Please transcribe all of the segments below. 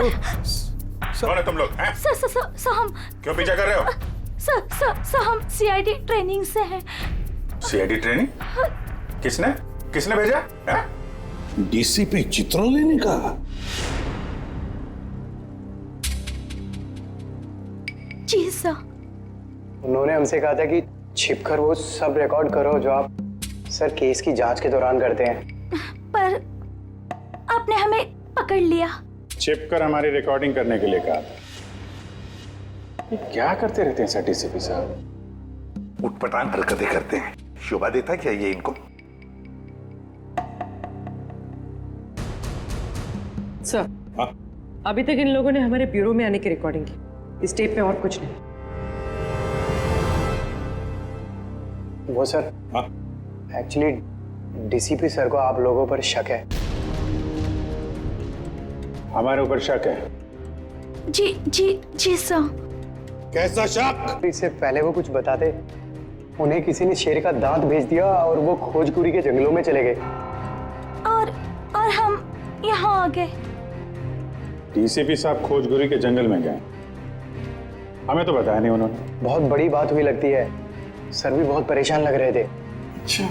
कौन है तुम लोग हैं? सर हम क्यों पीछा कर रहे हो? सर हम सीआईडी ट्रेनिंग से हैं। CID training? किसने किसने भेजा है? डीसीपी चित्रोले ने कहा। जी सर। उन्होंने हमसे कहा था कि छिपकर वो सब रिकॉर्ड करो जो आप सर केस की जांच के दौरान करते हैं। पर आपने हमें पकड़ लिया। छिपकर हमारी रिकॉर्डिंग करने के लिए कहा था। ये क्या करते रहते हैं सर डीसीपी साहब? उटपटांग हरकतें करते हैं। शोभा देता क्या ये इनको? सर, अभी तक इन लोगों ने हमारे ब्यूरो में आने की रिकॉर्डिंग की। इस टेप में और कुछ नहीं। वो सर एक्चुअली डीसीपी सर को आप लोगों पर शक है। हमारे ऊपर शक है? जी सर। कैसा शक? इससे पहले वो कुछ बताते, उन्हें किसी ने शेर का दांत भेज दिया और वो खोजकुरी के जंगलों में चले गए। और हम यहाँ आ गए। डीसीपी साहब खोजगुरी के जंगल में गए? हमें तो बताया नहीं उन्होंने। बहुत बड़ी बात हुई लगती है। सर भी बहुत परेशान लग रहे थे। अच्छा,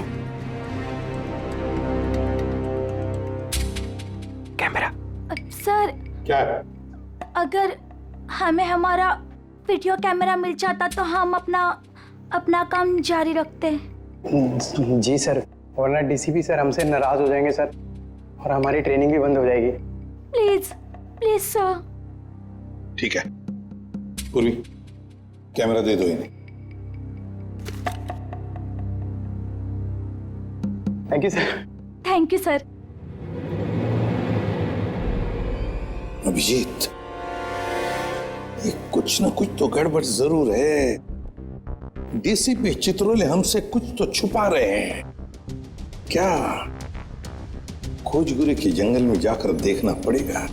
कैमरा सर क्या? अगर हमें हमारा वीडियो कैमरा मिल जाता तो हम अपना काम जारी रखते। जी सर, वरना डीसीपी सर हमसे नाराज हो जाएंगे सर, और हमारी ट्रेनिंग भी बंद हो जाएगी। Please sir. ठीक है। पूर्वी, कैमरा दे दो इन्हें। Thank you sir. Thank you sir. Abhijit, ये कुछ ना कुछ तो गड़बड़ जरूर है। डीसीपी चित्रोले हमसे कुछ तो छुपा रहे हैं। क्या? खोजगुरी के जंगल में जाकर देखना पड़ेगा।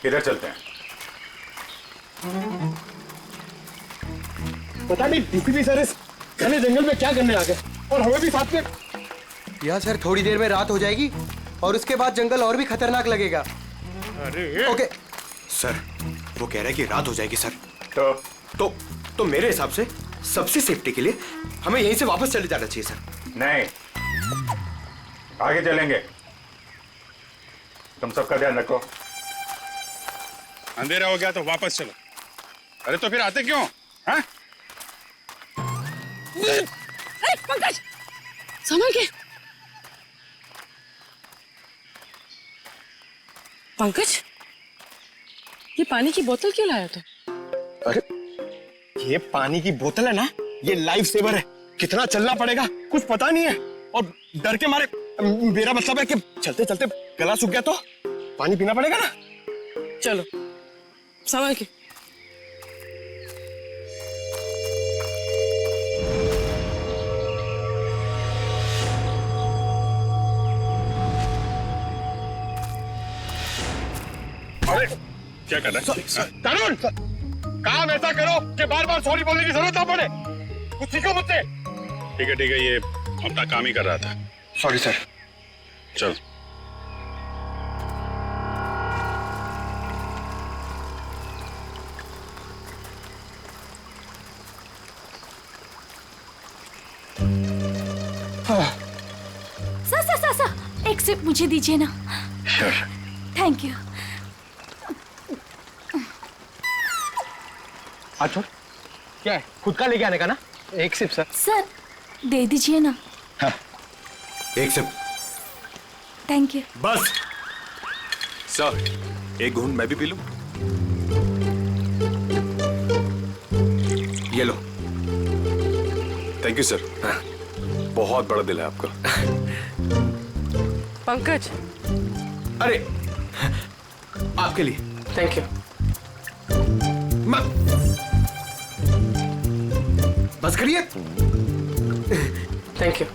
किधर चलते हैं? पता नहीं डीसीपी सर इस घने जंगल में क्या करने आ गए, और हमें भी साथ में। यहाँ सर थोड़ी देर में रात हो जाएगी और उसके बाद जंगल और भी खतरनाक लगेगा। अरे ओके सर, वो कह रहा है कि रात हो जाएगी सर। तो मेरे हिसाब से सबसे सेफ्टी के लिए हमें यहीं से वापस चले जाना चाहिए सर। नहीं, आगे चलेंगे। तुम सबका ध्यान रखो। अंधेरा हो गया तो वापस चलो। अरे तो फिर आते क्यों? हाँ? पंकज, संभल के। पंकज, ये पानी की बोतल क्यों लाया तू? अरे ये पानी की बोतल है ना, ये लाइफ सेवर है। कितना चलना पड़ेगा कुछ पता नहीं है, और डर के मारे, मेरा मतलब है कि चलते चलते गला सूख गया तो पानी पीना पड़ेगा ना। चलो संभल के। अरे क्या कर रहा है? तरुण, काम ऐसा करो कि बार बार सॉरी बोलने की जरूरत ना पड़े। कुछ सीखो मुझसे। ठीक है, ये अपना काम ही कर रहा था। Sorry sir. चल। सर एक सिप मुझे दीजिए ना। Thank you. अच्छा क्या है, खुद का लेके आने का ना? एक सिप सर। सर दे दीजिए ना। एक सिप। Thank you. बस सर, एक घूंट मैं भी पी लूं? ये लो। Thank you sir. बहुत बड़ा दिल है आपका। पंकज, अरे आपके लिए। Thank you. बस करिए। Thank you.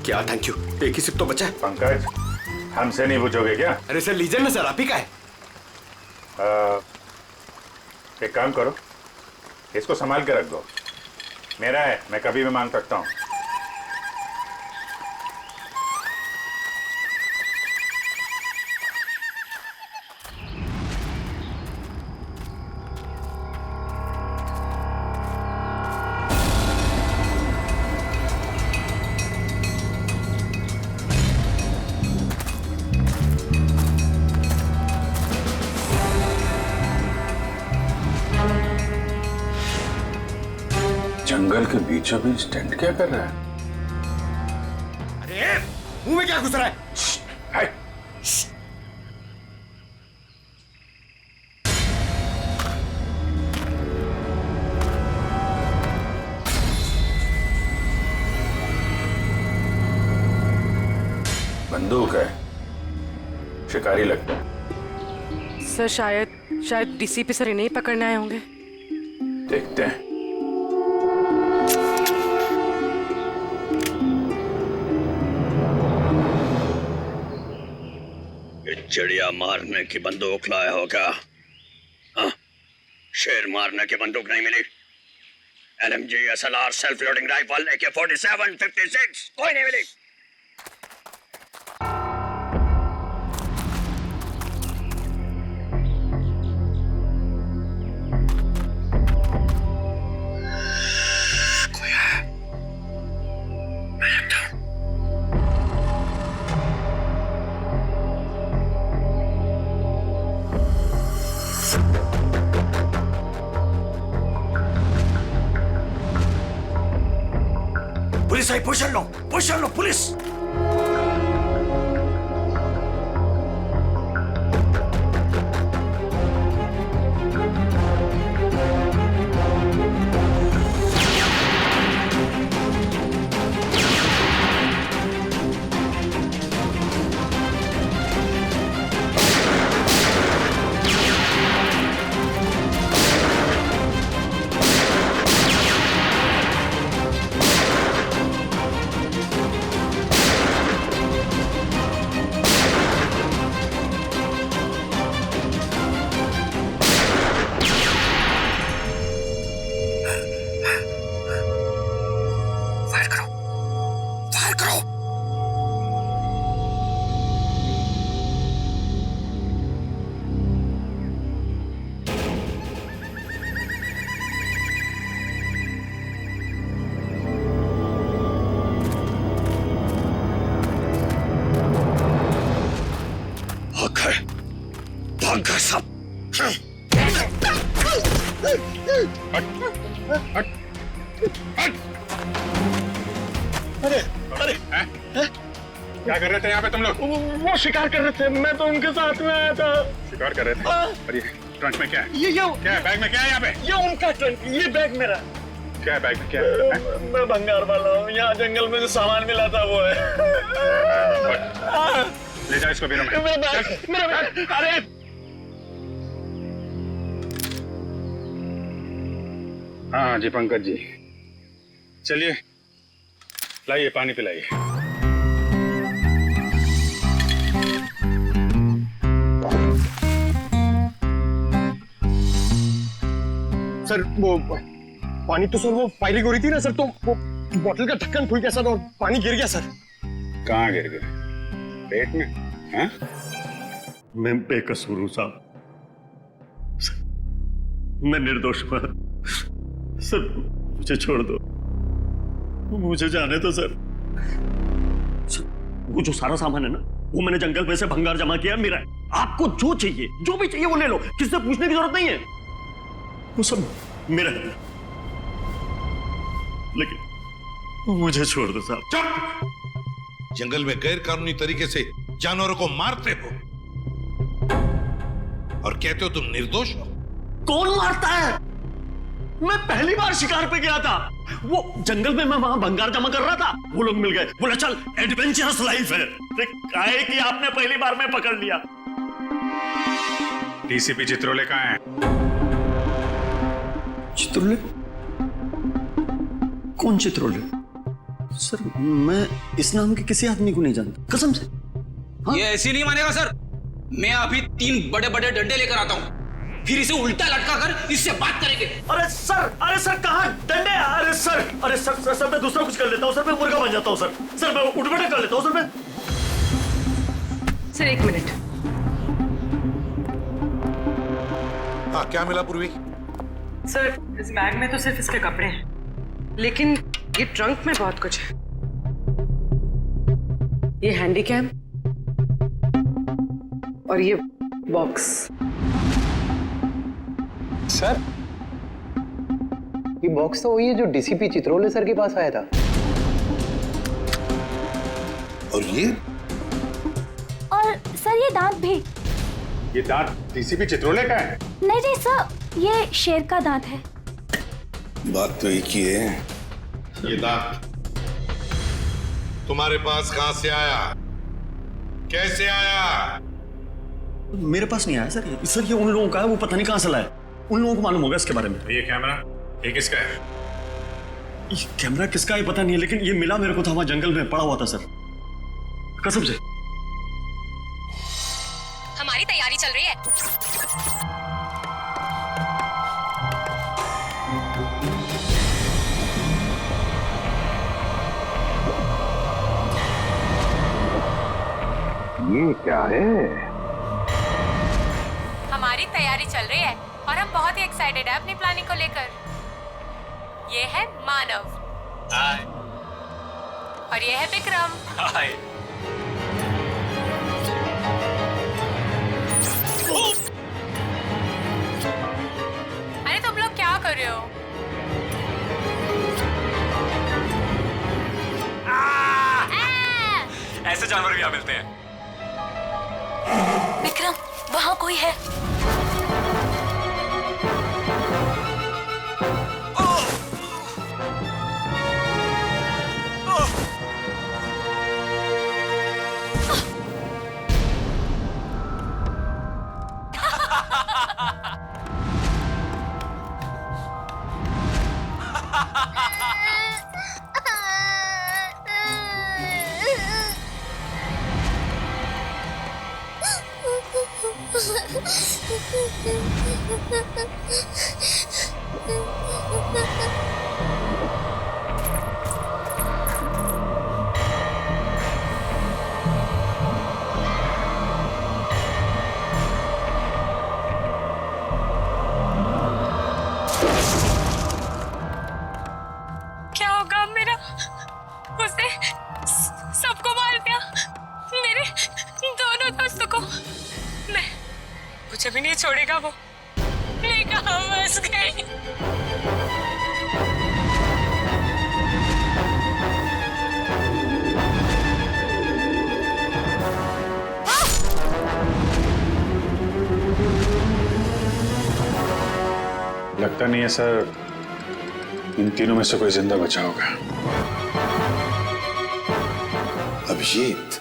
क्या थैंक यू? एक ही सिप तो बचा है। पंकज, हमसे नहीं पूछोगे क्या? अरे सर लीजिए ना सर, आप ही का है। एक काम करो, इसको संभाल के रख दो। मेरा है, मैं कभी भी मांग सकता हूँ। जंगल के बीचों बीच टेंट क्या कर रहा है? अरे मुंह में क्या घुस रहा है? हाय! बंदूक है, शिकारी लगता है। सर शायद डीसीपी सर इन्हें ही पकड़ने आए होंगे। देखते हैं। चिड़िया मारने की बंदूक लाया होगा। हाँ? शेर मारने की बंदूक नहीं मिली। LMG, SLR, self loading rifle, AK-47, 56 कोई नहीं मिली। पुलिस आई, पोजीशन लो पुलिस। भाग सब। अरे अरे क्या कर रहे थे यहाँ पे तुम लोग? वो शिकार कर रहे थे, मैं तो उनके साथ में आया था। शिकार कर रहे थे? और ये ट्रंक में क्या है? ये क्या है बैग में? क्या है यहाँ पे? ये उनका ट्रंक, ये बैग मेरा। क्या है बैग में? क्या है? मैं भंगार वाला हूँ, यहाँ जंगल में जो सामान मिला था वो है। ले जाओ इसको बीरों में। मेरा बैग। अरे हाँ जी पंकज जी, चलिए लाइए पानी पिलाइए। सर वो पानी तो सर वो फायरिंग हो रही थी ना सर, तो वो बोतल का ढक्कन खुल गया सर और पानी गिर गया सर। कहाँ गिर गए? पेट में? हाँ? मैं बेकसूर हूं साहब, मैं निर्दोष हूं सर, मुझे छोड़ दो, मुझे जाने दो सर। वो जो सारा सामान है ना, वो मैंने जंगल में से भंगार जमा किया मेरा है। आपको जो चाहिए, जो भी चाहिए वो ले लो, किससे पूछने की जरूरत नहीं है, वो सब मेरा है। लेकिन मुझे छोड़ दो साहब। चुप! जंगल में गैर कानूनी तरीके से जानवरों को मारते हो और कहते हो तुम निर्दोष हो। कौन मारता है? मैं पहली बार शिकार पे गया था, वो जंगल में मैं वहां भंगार जमा कर रहा था, वो लोग मिल गए, बोला चल एडवेंचरस लाइफ है। काहे कि आपने पहली बार में पकड़ लिया। डीसीपी चित्रोले कहाँ है? चित्रोले? कौन चित्रोले? सर मैं इस नाम के किसी आदमी को नहीं जानता, कसम से। हाँ? ये ऐसे नहीं मानेगा सर, मैं अभी 3 बड़े बड़े डंडे लेकर आता हूँ, फिर इसे उल्टा लटका कर इससे बात करेंगे। अरे सर कहाँ डंडे? अरे सर अरे सर मैं दूसरा कुछ कर लेता हूँ सर, मैं मुर्गा बन जाता हूँ सर मैं उठ बैठक कर लेता हूँ सर मैं। Sir 1 minute. हाँ, क्या मिला पूर्वी? सर इस बैग में तो सिर्फ इसके कपड़े हैं, लेकिन ये ट्रंक में बहुत कुछ है। ये हैंडी कैम और ये बॉक्स। सर ये बॉक्स तो वही है जो डीसीपी चित्रोले सर के पास आया था। और ये? और सर ये दांत भी। ये दांत डीसीपी चित्रोले का है? नहीं नहीं सर, ये शेर का दांत है। बात तो एक ही है। ये दांत तुम्हारे पास कहां से आया, कैसे आया? मेरे पास नहीं आया सर ये उन लोगों का है, वो पता नहीं कहां से लाया, उन लोगों को मालूम होगा इसके बारे में। ये कैमरा ये किसका है? ये कैमरा किसका है पता नहीं है, लेकिन ये मिला मेरे को था वहां जंगल में पड़ा हुआ था सर, कसम से। हमारी तैयारी चल रही है। ये क्या है? हमारी तैयारी चल रही है और हम बहुत ही एक्साइटेड है अपनी प्लानिंग को लेकर। ये है मानव। हाय। और ये है विक्रम। हाय। अरे तुम लोग क्या कर रहे हो? ऐसे जानवर भी यहाँ मिलते हैं। विक्रम, वहाँ कोई है। क्या होगा मेरा? उसने सबको मार दिया, मेरे दोनों दोस्तों को। मैं मुझे भी नहीं छोड़ेगा वो। मैं कहाँ फंस गई? लगता नहीं है सर इन तीनों में से कोई जिंदा बचा होगा। अभिजीत,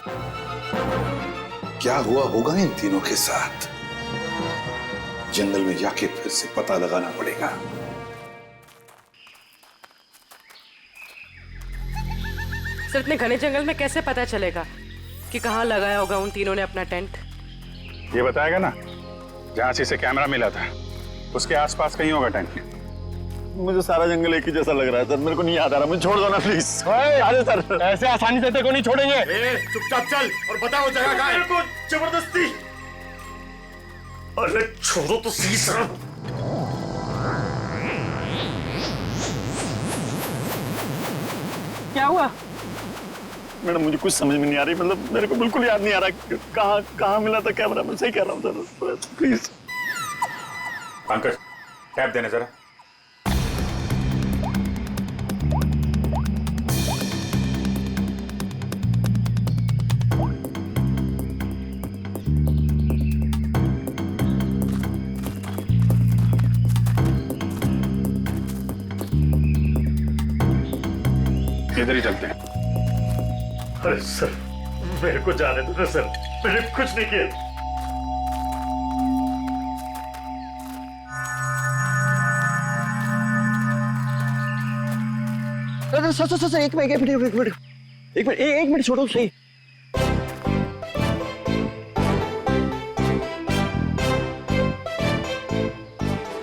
क्या हुआ होगा इन तीनों के साथ? जंगल में जाके फिर से पता लगाना पड़ेगा। सर इतने घने जंगल में कैसे पता चलेगा कि कहाँ लगाया होगा उन तीनों ने अपना टेंट? ये बताएगा ना, जहां से इसे कैमरा मिला था उसके आसपास कहीं होगा टेंट। मुझे सारा जंगल एक ही जैसा लग रहा है सर, मेरे को नहीं याद आ रहा, मुझे छोड़ दो ना प्लीज। अरे सर ऐसे आसानी से तेरे को नहीं छोड़ेंगे। चुपचाप चल और बता वो जगह कहाँ है। मेरे को जबरदस्ती। अरे छोड़ो तो सही सर। क्या हुआ? मैडम मुझे कुछ समझ में नहीं आ रही, मतलब मेरे को बिल्कुल याद नहीं आ रहा कहाँ मिला था कैमरा। मैं सही कह रहा हूँ सर, प्लीज। पंकज, टैप देना जरा। इधर ही चलते हैं। अरे सर मेरे को जाने दो ना सर, मैंने कुछ नहीं किया। सर एक मिनट छोड़ो सही।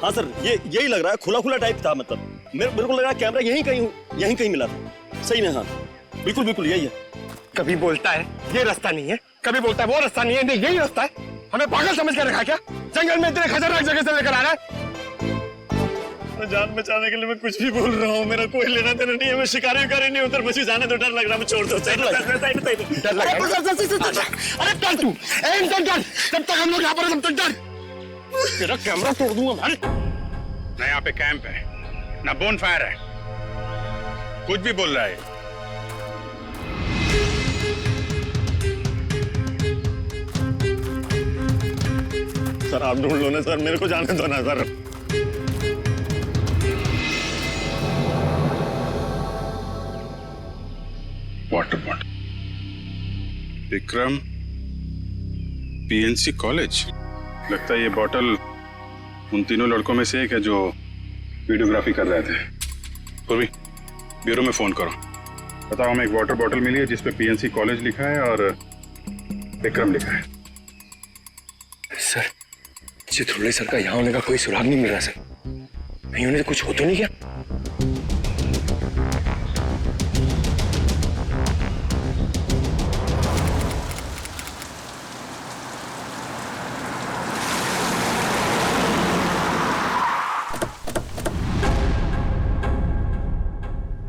हाँ सर ये यही लग रहा है, खुला खुला टाइप था मतलब। मेरे को लगा कैमरा यहीं कहीं मिला था। सही में हाँ, बिल्कुल बिल्कुल यही है। कभी बोलता है ये रास्ता नहीं है, कभी बोलता है वो रास्ता नहीं है, नहीं यही रास्ता है। हमें पागल समझ कर रखा क्या? जंगल में इतने खतरनाक जगह से लेकर आ रहा है। जान बचाने के लिए मैं कुछ भी बोल रहा हूँ, मेरा कोई लेना देना नहीं है। मैं शिकारी नहीं उधर मुझे जाने तो डर लग रहा है। मैं छोड़ दो, डर लग रहा है। अरे डर तू, डर जब तक हम लोग यहाँ पर तब तक डर। तेरा कैमरा तोड़ दूंगा भाई। ना यहाँ पे कैंप है, ना बोन फायर है, कुछ भी बोल रहा है। सर आप ढूंढ लो ना सर, मेरे को जाने दो ना sir. Water bottle, Vikram PNC college. लगता है ये बॉटल उन तीनों लड़कों में से एक है जो वीडियोग्राफी कर रहे थे। पूर्वी, ब्यूरो में फोन करो, बताओ हमें एक वाटर बॉटल मिली है जिसपे पीएनसी कॉलेज लिखा है और विक्रम लिखा है। सर, चित्रोले सर का यहाँ होने का कोई सुराग नहीं मिल रहा सर। कहीं उन्हें कुछ हो तो नहीं क्या?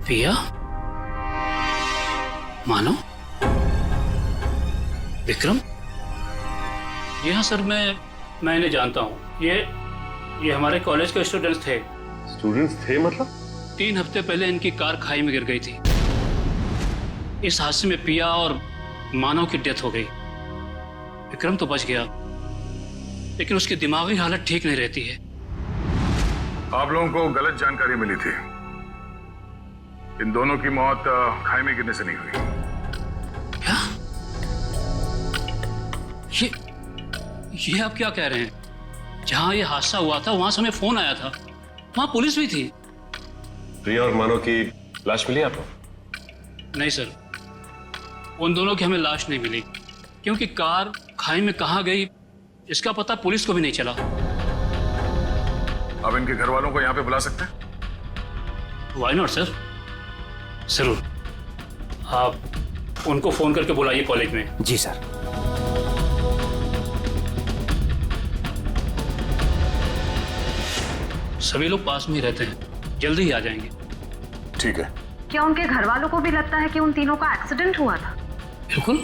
पिया, मानो, विक्रम? जी हाँ सर, मैं इन्हें जानता हूँ। ये हमारे कॉलेज के स्टूडेंट्स थे। स्टूडेंट्स थे मतलब? 3 हफ्ते पहले इनकी कार खाई में गिर गई थी। इस हादसे में पिया और मानव की डेथ हो गई। विक्रम तो बच गया, लेकिन उसकी दिमागी हालत ठीक नहीं रहती है। आप लोगों को गलत जानकारी मिली थी। इन दोनों की मौत खाई में गिरने से नहीं हुई। क्या? ये आप क्या कह रहे हैं? जहां ये हादसा हुआ था वहां से हमें फोन आया था, वहां पुलिस भी थी। प्रिया और मानो की लाश मिली आपको? नहीं सर, उन दोनों की हमें लाश नहीं मिली, क्योंकि कार खाई में कहां गई इसका पता पुलिस को भी नहीं चला। अब इनके घर वालों को यहाँ पे बुला सकते हैं? व्हाई नॉट सर, जरूर। आप उनको फोन करके बुलाइए कॉलेज में। जी सर। सभी लोग पास में ही रहते हैं, जल्दी ही आ जाएंगे। ठीक है। क्या उनके घर वालों को भी लगता है कि उन तीनों का एक्सीडेंट हुआ था? बिल्कुल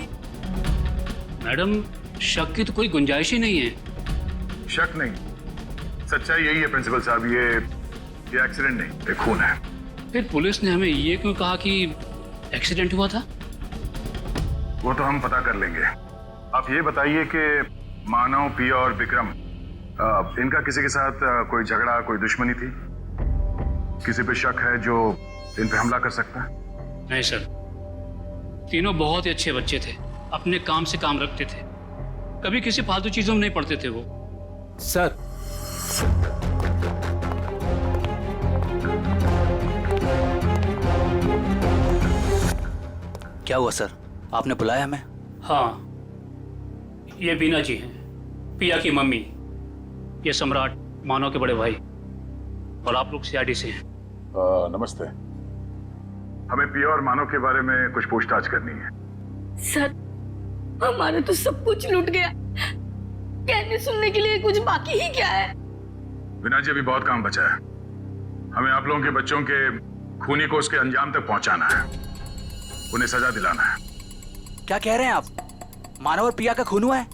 मैडम, शक की तो कोई गुंजाइश ही नहीं है। शक नहीं, सच्चाई यही है प्रिंसिपल साहब। ये एक्सीडेंट नहीं, ये खून है। फिर पुलिस ने हमें ये क्यों कहा कि एक्सीडेंट हुआ था? वो तो हम पता कर लेंगे। आप ये बताइए कि मानव, पिया और विक्रम, इनका किसी के साथ कोई झगड़ा, कोई दुश्मनी थी? किसी पे शक है जो इन पे हमला कर सकता है? नहीं सर, तीनों बहुत ही अच्छे बच्चे थे, अपने काम से काम रखते थे, कभी किसी फालतू चीजों में नहीं पड़ते थे वो। सर, क्या हुआ सर, आपने बुलाया हमें? हाँ, ये बीना जी हैं, पिया की मम्मी। ये सम्राट, मानव के बड़े भाई। और आप लोग सीआईडी से हैं। नमस्ते। हमें पिया और मानव के बारे में कुछ पूछताछ करनी है। सर, हमारा तो सब कुछ लूट गया, कहने सुनने के लिए कुछ बाकी ही क्या है? विना जी, अभी बहुत काम बचा है। हमें आप लोगों के बच्चों के खूनी को उसके अंजाम तक पहुंचाना है, उन्हें सजा दिलाना है। क्या कह रहे हैं आप? मानव और पिया का खून हुआ है,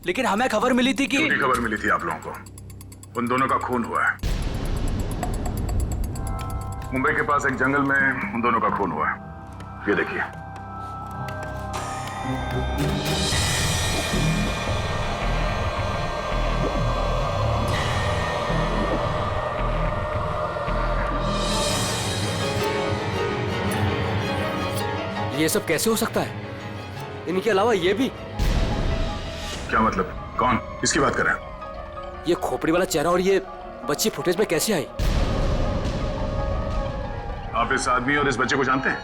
लेकिन हमें खबर मिली थी कि... झूठी खबर मिली थी आप लोगों को। उन दोनों का खून हुआ है। मुंबई के पास एक जंगल में उन दोनों का खून हुआ है। ये देखिए। ये सब कैसे हो सकता है? इनके अलावा ये भी? क्या मतलब? कौन? किसकी बात कर रहे हैं? ये खोपड़ी वाला चेहरा और ये बच्ची फुटेज में कैसे आई? आप इस आदमी और इस बच्चे को जानते हैं?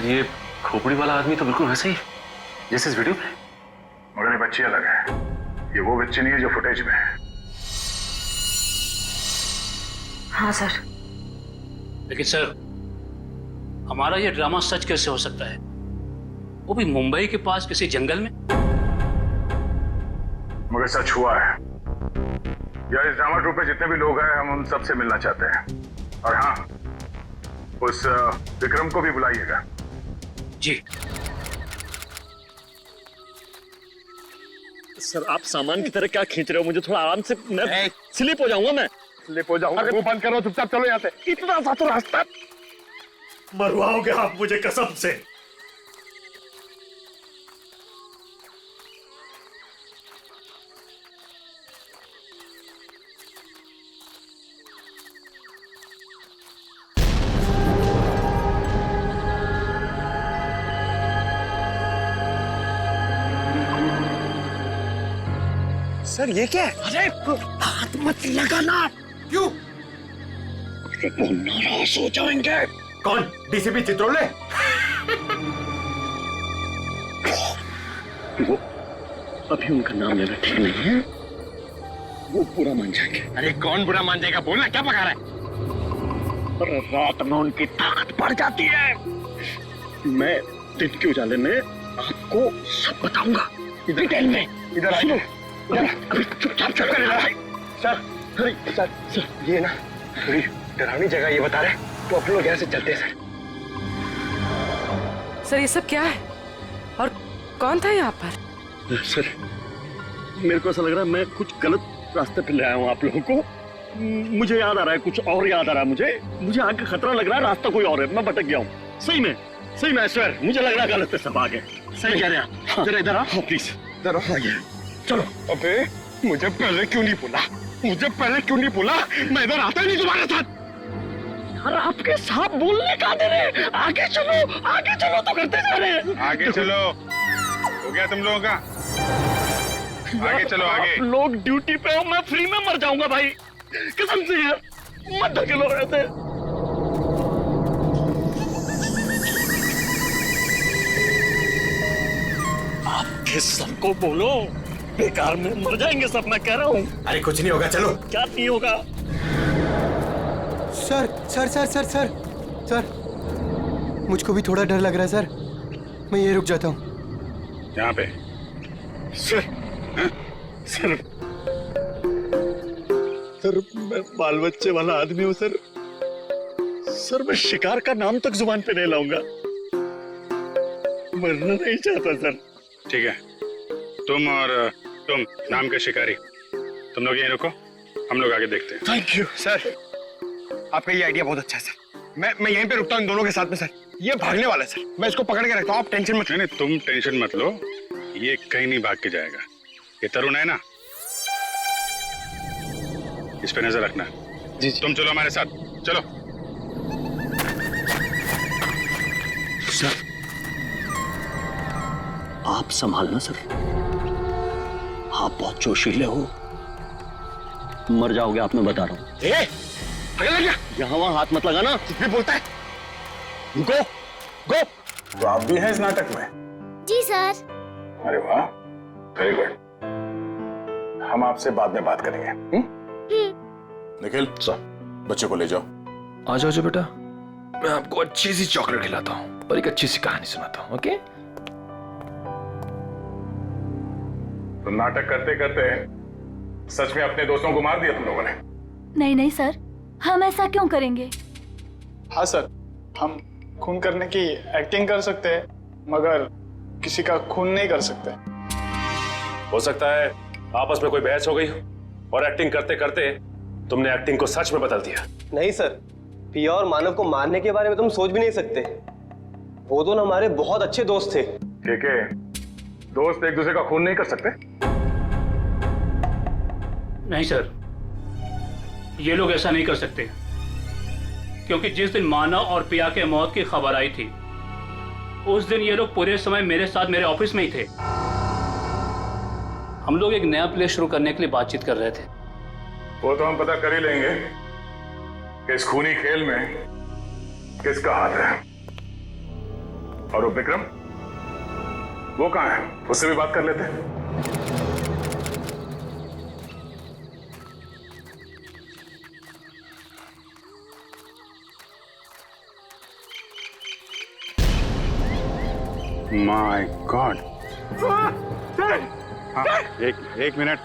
ये खोपड़ी वाला आदमी तो बिल्कुल वैसे ही जैसे इस वीडियो में। बच्ची अलग है। ये वो बच्ची नहीं है जो फुटेज में है। हाँ सर। लेकिन सर, हमारा ये ड्रामा सच कैसे हो सकता है, वो भी मुंबई के पास किसी जंगल में? मगर सच हुआ है। यार इस ड्रामा ट्रूप में जितने भी लोग हैं हम उन सबसे मिलना चाहते हैं। और हाँ, उस विक्रम को भी बुलाइएगा। जी सर, आप सामान की तरह क्या खींच रहे हो? मुझे थोड़ा आराम से, मैं स्लिप हो जाऊंगा। मैं स्लिप हो जाऊंगा? मुंह बंद करो, चुपचाप चलो यहाँ से। इतना सा तो रास्ता। मरवाओगे आप मुझे कसम से। सर ये क्या है? अरे हाथ मत लगाना। क्यों? वो नाराज हो जाएंगे। कौन? डीसीपी चित्रोले? वो अभी उनका नाम लेना ठीक नहीं है। वो बुरा मान जाएंगे। अरे कौन बुरा मान जाएगा? बोलना, क्या पका रहा है? और रात में उनकी ताकत बढ़ जाती है। मैं दिन के उजाले में आपको सब बताऊंगा डिटेल में। इधर आइए। अभी चुपचाप चल कर सर, सर ये ना थोड़ी डरावनी जगह ये बता रहे, तो अपने लोग यहाँ से चलते हैं सर। सर ये सब क्या है और कौन था यहाँ पर? सर मेरे को ऐसा लग रहा है मैं कुछ गलत रास्ते पे ले आया हूँ आप लोगों को। मुझे याद आ रहा है, कुछ और याद आ रहा है। मुझे आगे खतरा लग रहा है, रास्ता कोई और है। मैं भटक गया हूँ। सही में सर, मुझे लग रहा है गलत है सब आगे। सही कह रहे हैं आप। जरा इधर आओ प्लीज। इधर आओ, आइए चलो। अबे मुझे पहले क्यों नहीं बोला? मैं इधर आता ही नहीं तुम्हारे साथ। यार आपके साथ बोलने का दे रहे। आगे चलो तो करते जा रहे हैं। आगे चलो। हो गया तुम लोगों का? आगे चलो आगे। आप लोग ड्यूटी पे हो, मैं फ्री में मर जाऊंगा भाई, कसम से यार। मत धकेलो ऐसे। आपके सबको बोलो, बेकार में मर जाएंगे सब, मैं कह रहा हूँ। अरे कुछ नहीं होगा, चलो। क्या नहीं होगा? सर मुझको भी थोड़ा डर लग रहा है सर। मैं ये रुक जाता हूँ यहाँ पे। सर मैं बाल बच्चे वाला आदमी हूँ सर। मैं शिकार का नाम तक जुबान पे नहीं लाऊंगा। मरना नहीं चाहता सर। ठीक है, तुम और तुम नाम के शिकारी, तुम लोग यहीं रुको, हम लोग आगे देखते हैं। थैंक यू सर, आपका ये आइडिया बहुत अच्छा है सर। मैं यहीं पे रुकता हूँ इन दोनों के साथ में सर। ये भागने वाला है सर, मैं इसको पकड़ के रखता हूँ। आप टेंशन मत। नहीं, तुम टेंशन मत लो, ये कहीं नहीं भाग के जाएगा। ये तरुण है ना, इस पे नजर रखना। जी। तुम चलो हमारे साथ, चलो। सर आप संभालना सर, आप बहुत जोशीले हो, मर जाओगे आप, मैं बता रहा हूँ। यहाँ वहां हाथ मत लगाना, कुछ भी बोलता है। गो। तो आप भी हैं इस नाटक में? जी सर। अरे वाह, वेरी गुड। हम आपसे बाद में बात करेंगे। निखिल सर, बच्चे को ले जाओ। आ जाओ बेटा, मैं आपको अच्छी सी चॉकलेट खिलाता हूँ और एक अच्छी सी कहानी सुनाता हूँ। ओके? तो नाटक करते करते सच में अपने दोस्तों को मार दिया तुम लोगों ने? नहीं सर, हम ऐसा क्यों करेंगे? हाँ सर, हम खून करने की एक्टिंग कर सकते हैं, मगर किसी का खून नहीं कर सकते। हो सकता है आपस में कोई बहस हो गई और एक्टिंग करते करते तुमने एक्टिंग को सच में बदल दिया। नहीं सर, पिया और मानव को मारने के बारे में तुम सोच भी नहीं सकते। वो दोनों हमारे बहुत अच्छे दोस्त थे। ठीक है, दोस्त एक दूसरे का खून नहीं कर सकते? नहीं सर, ये लोग ऐसा नहीं कर सकते, क्योंकि जिस दिन मानव और पिया के मौत की खबर आई थी, उस दिन ये लोग पूरे समय मेरे साथ मेरे ऑफिस में ही थे। हम लोग एक नया प्ले शुरू करने के लिए बातचीत कर रहे थे। वो तो हम पता कर ही लेंगे कि इस खूनी खेल में किसका हाथ है। और वो विक्रम, वो कहाँ है? उससे भी बात कर लेते हैं। My God. हाँ, एक मिनट।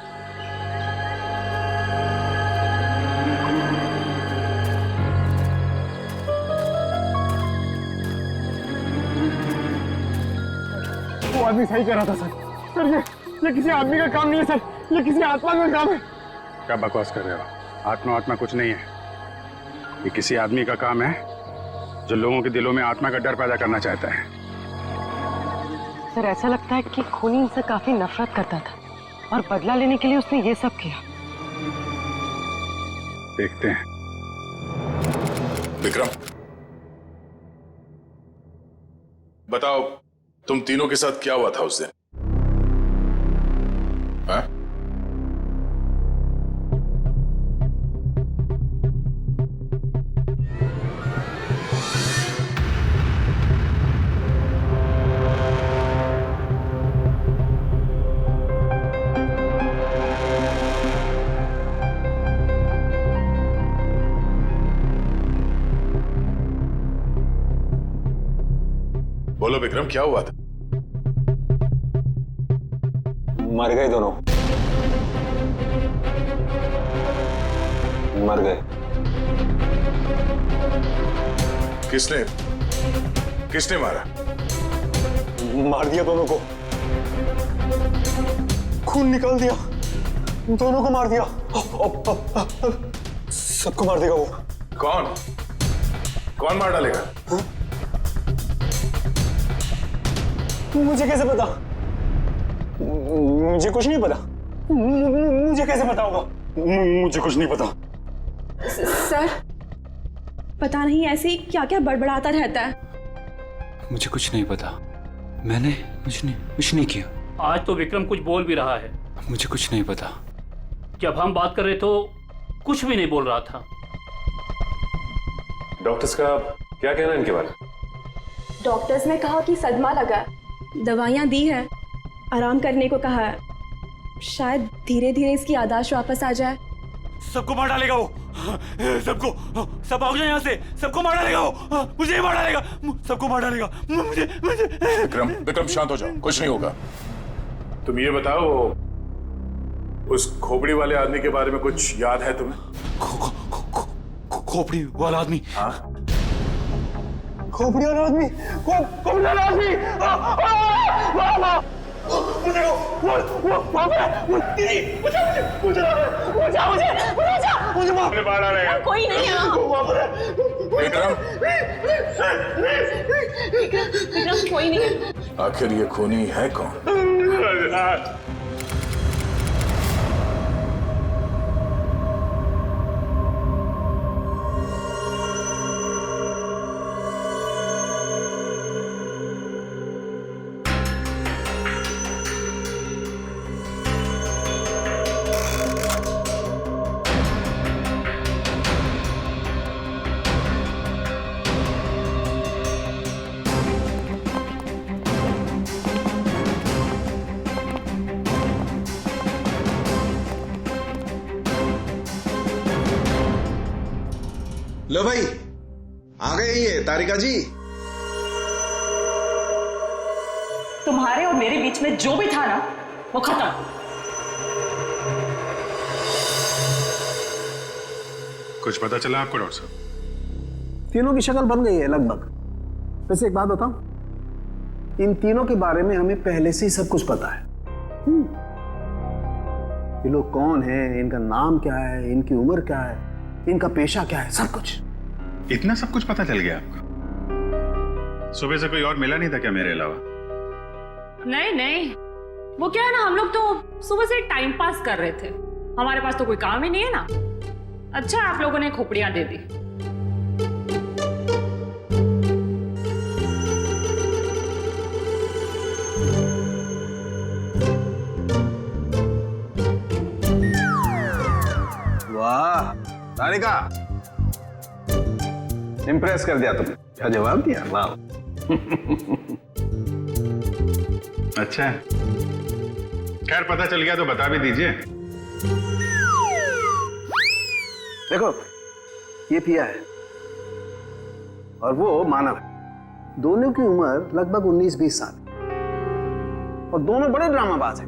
वो आदमी सही कह रहा था सर। सर ये किसी आदमी का काम नहीं है सर, ये किसी आत्मा का काम है। क्या बकवास कर रहे हो? आत्मा आत्मा कुछ नहीं है। ये किसी आदमी का काम है जो लोगों के दिलों में आत्मा का डर पैदा करना चाहता है। सर ऐसा लगता है कि खूनी इनसे काफी नफरत करता था और बदला लेने के लिए उसने ये सब किया। देखते हैं। विक्रम, बताओ तुम तीनों के साथ क्या हुआ था उस दिन? हाँ? बोलो विक्रम, क्या हुआ था? मर गए दोनों, मर गए। किसने मारा? मार दिया दोनों को, खून निकाल दिया, दोनों को मार दिया। सबको मार देगा वो। कौन मार डालेगा? मुझे कैसे पता? मुझे कुछ नहीं पता। मुझे कैसे पता होगा? मुझे कुछ नहीं पता। सर पता नहीं ऐसे ही क्या क्या बड़बड़ाता रहता है। मुझे कुछ नहीं पता, मैंने कुछ नहीं किया। आज तो विक्रम कुछ बोल भी रहा है। मुझे कुछ नहीं पता। जब हम बात कर रहे तो कुछ भी नहीं बोल रहा था। डॉक्टर्स का क्या कहना है इनके बारे में? डॉक्टर्स ने कहा कि सदमा लगा, दवाइयां दी है, आराम करने को कहा है। शायद धीरे धीरे इसकी याददाश्त वापस आ जाए। सबको मार डालेगा वो, सबको, सब भाग जाए यहाँ से, सबको मार डालेगा वो, मुझे ही मार डालेगा, सबको मार डालेगा, मुझे। विक्रम शांत हो जाओ, कुछ नहीं होगा। तुम ये बताओ, उस खोपड़ी वाले आदमी के बारे में कुछ याद है तुम्हें? खोपड़ी वाला आदमी? हाँ, खोपड़ी वाला आदमी, खोपड़ी वाला आदमी। मुझे मार डालेगा। कोई नहीं है। विक्रम, विक्रम कोई नहीं है। आखिर ये खूनी है कौन? लो भाई, आ गए ये तारिका जी। तुम्हारे और मेरे बीच में जो भी था ना, वो खत्म। कुछ पता चला आपको डॉक्टर साहब? तीनों की शक्ल बन गई है लगभग। वैसे एक बात बताऊं, इन तीनों के बारे में हमें पहले से ही सब कुछ पता है। ये लोग कौन हैं, इनका नाम क्या है, इनकी उम्र क्या है, इनका पेशा क्या है, सब कुछ। इतना सब कुछ पता चल गया आपको? सुबह से कोई और मिला नहीं था क्या मेरे अलावा? नहीं, वो क्या है ना, हम लोग तो सुबह से टाइम पास कर रहे थे। हमारे पास तो कोई काम ही नहीं है ना। अच्छा आप लोगों ने खोपड़ियां दे दी। वाह तारिका, इम्प्रेस कर दिया तुमने। क्या जवाब दिया, वाह। अच्छा, खैर पता चल गया तो बता भी दीजिए। देखो, ये पिया है और वो मानव है। दोनों की उम्र लगभग 19-20 साल और दोनों बड़े ड्रामाबाज हैं,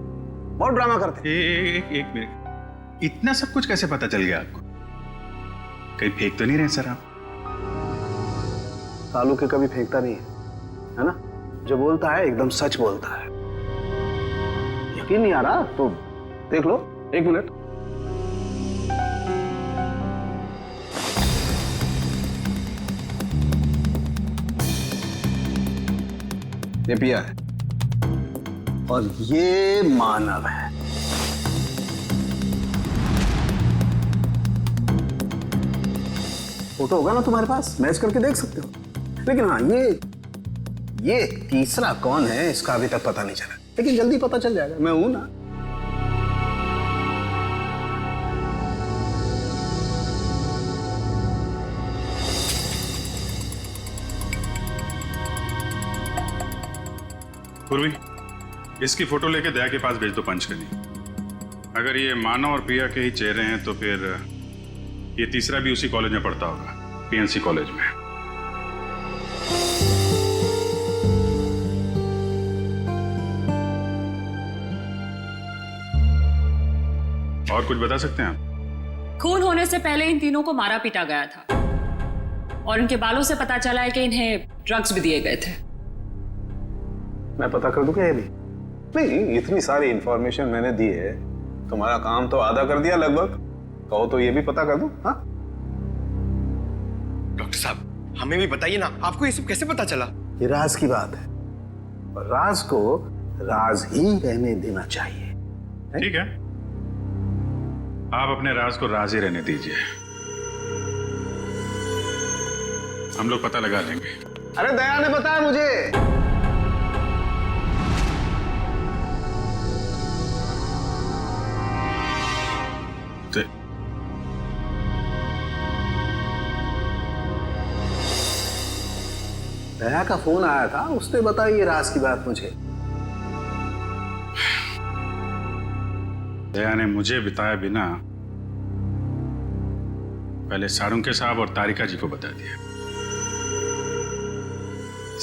बहुत ड्रामा करते हैं। एक मिनट, इतना सब कुछ कैसे पता चल गया आपको? कहीं फेंक तो नहीं रहे सर आप? कालू के कभी फेंकता नहीं है ना? जो बोलता है एकदम सच बोलता है। यकीन नहीं आ रहा तो देख लो, 1 मिनट। ये पिया है और ये मानव है। फोटो होगा ना तुम्हारे पास, मैच करके देख सकते हो। लेकिन हाँ, ये तीसरा कौन है इसका अभी तक पता नहीं चला, लेकिन जल्दी पता चल जाएगा। मैं हूं ना। पूर्वी, इसकी फोटो लेके दया के पास भेज दो पंच करनी। अगर ये मानव और प्रिया के ही चेहरे हैं तो फिर ये तीसरा भी उसी कॉलेज में पढ़ता होगा, पीएनसी कॉलेज में। और कुछ बता सकते हैं आप? खून होने से पहले इन तीनों को मारा पीटा गया था और इनके बालों से पता चला है कि इन्हें ड्रग्स भी दिए गए थे। मैं पता कर दूं क्या? ये भी नहीं, इतनी सारी इंफॉर्मेशन मैंने दी है, तुम्हारा काम तो आधा कर दिया लगभग। कहो तो ये भी पता कर दूं? हाँ डॉक्टर साहब, हमें भी बताइए ना, आपको ये सब कैसे पता चला? ये राज की बात है और राज को राज ही रहने देना चाहिए। ठीक है, आप अपने राज को राज ही रहने दीजिए, हम लोग पता लगा लेंगे। अरे दया ने बताया मुझे। दया का फोन आया था, उसने बताई ये राज की बात मुझे। दया ने मुझे बताया बिना पहले सारुंके साहब और तारिका जी को बता दिया।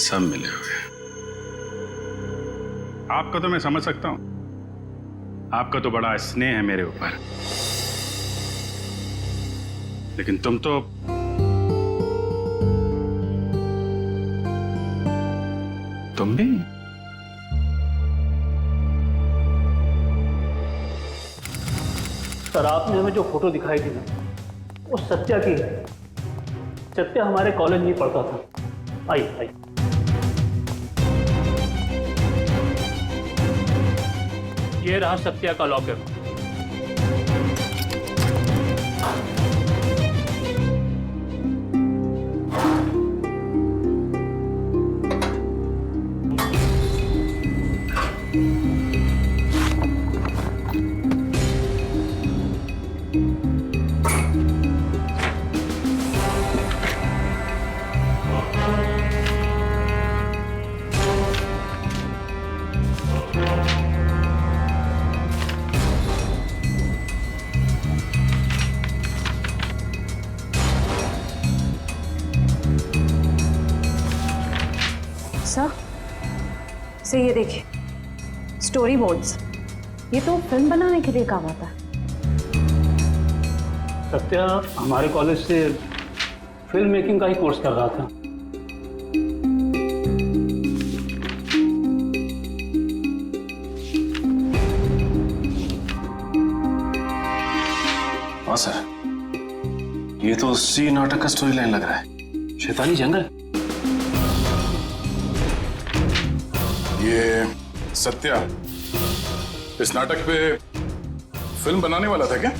सब मिले हुए। आपका तो मैं समझ सकता हूं, आपका तो बड़ा स्नेह है मेरे ऊपर, लेकिन तुम तो तुम भी सर, आपने हमें जो फोटो दिखाई थी ना, वो सत्या की है। सत्या हमारे कॉलेज में पढ़ता था। आई ये रहा सत्या का लॉकर। से ये देखिए, स्टोरी बोर्ड्स। ये तो फिल्म बनाने के लिए काम आता है। सत्या हमारे कॉलेज से फिल्म मेकिंग का ही कोर्स कर रहा था। हाँ सर, ये तो उसी नाटक का स्टोरी लाइन लग रहा है, शैतानी जंगल। ये सत्या इस नाटक पे फिल्म बनाने वाला था क्या?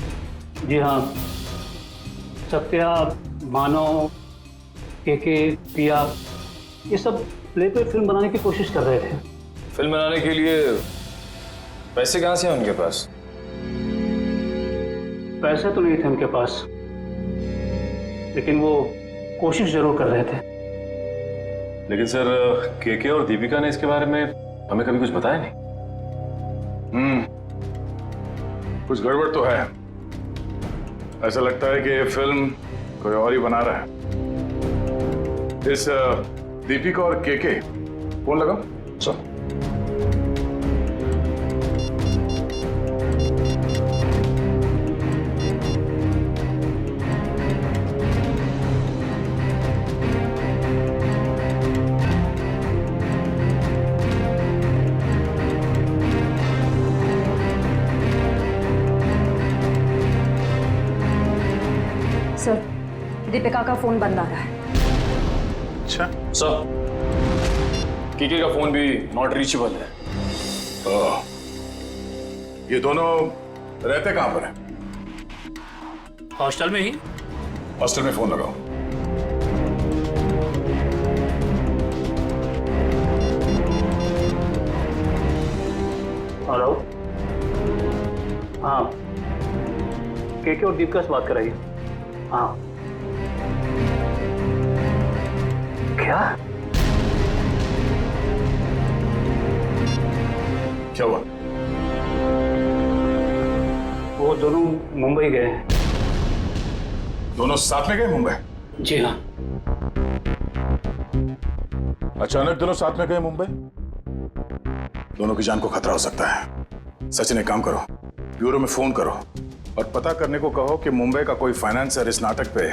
जी हाँ, सत्या, मानव, के पिया, ये सब प्ले पे फिल्म बनाने की कोशिश कर रहे थे। फिल्म बनाने के लिए पैसे कहाँ से हैं उनके पास? पैसे तो नहीं थे उनके पास, लेकिन वो कोशिश जरूर कर रहे थे। लेकिन सर, के और दीपिका ने इसके बारे में हमें कभी कुछ बताया नहीं। कुछ गड़बड़ तो है। ऐसा लगता है कि ये फिल्म कोई और ही बना रहा है। इस दीपिका और केके फोन लगाओ। सर सर, दीपिका का फोन बंद आ रहा है। अच्छा सर, केके का फोन भी नॉट रीचेबल है। ये दोनों रहते कहां पर हैं? हॉस्टल में ही। हॉस्टल में फोन लगाओ। हेलो, हाँ, केके और दीपिका से बात कराइए। हाँ, क्या क्या हुआ? वो दोनों मुंबई गए हैं। दोनों साथ में गए मुंबई? जी हाँ। अचानक दोनों साथ में गए मुंबई? दोनों की जान को खतरा हो सकता है। सचिन, एक काम करो, ब्यूरो में फोन करो और पता करने को कहो कि मुंबई का कोई फाइनेंसर इस नाटक पे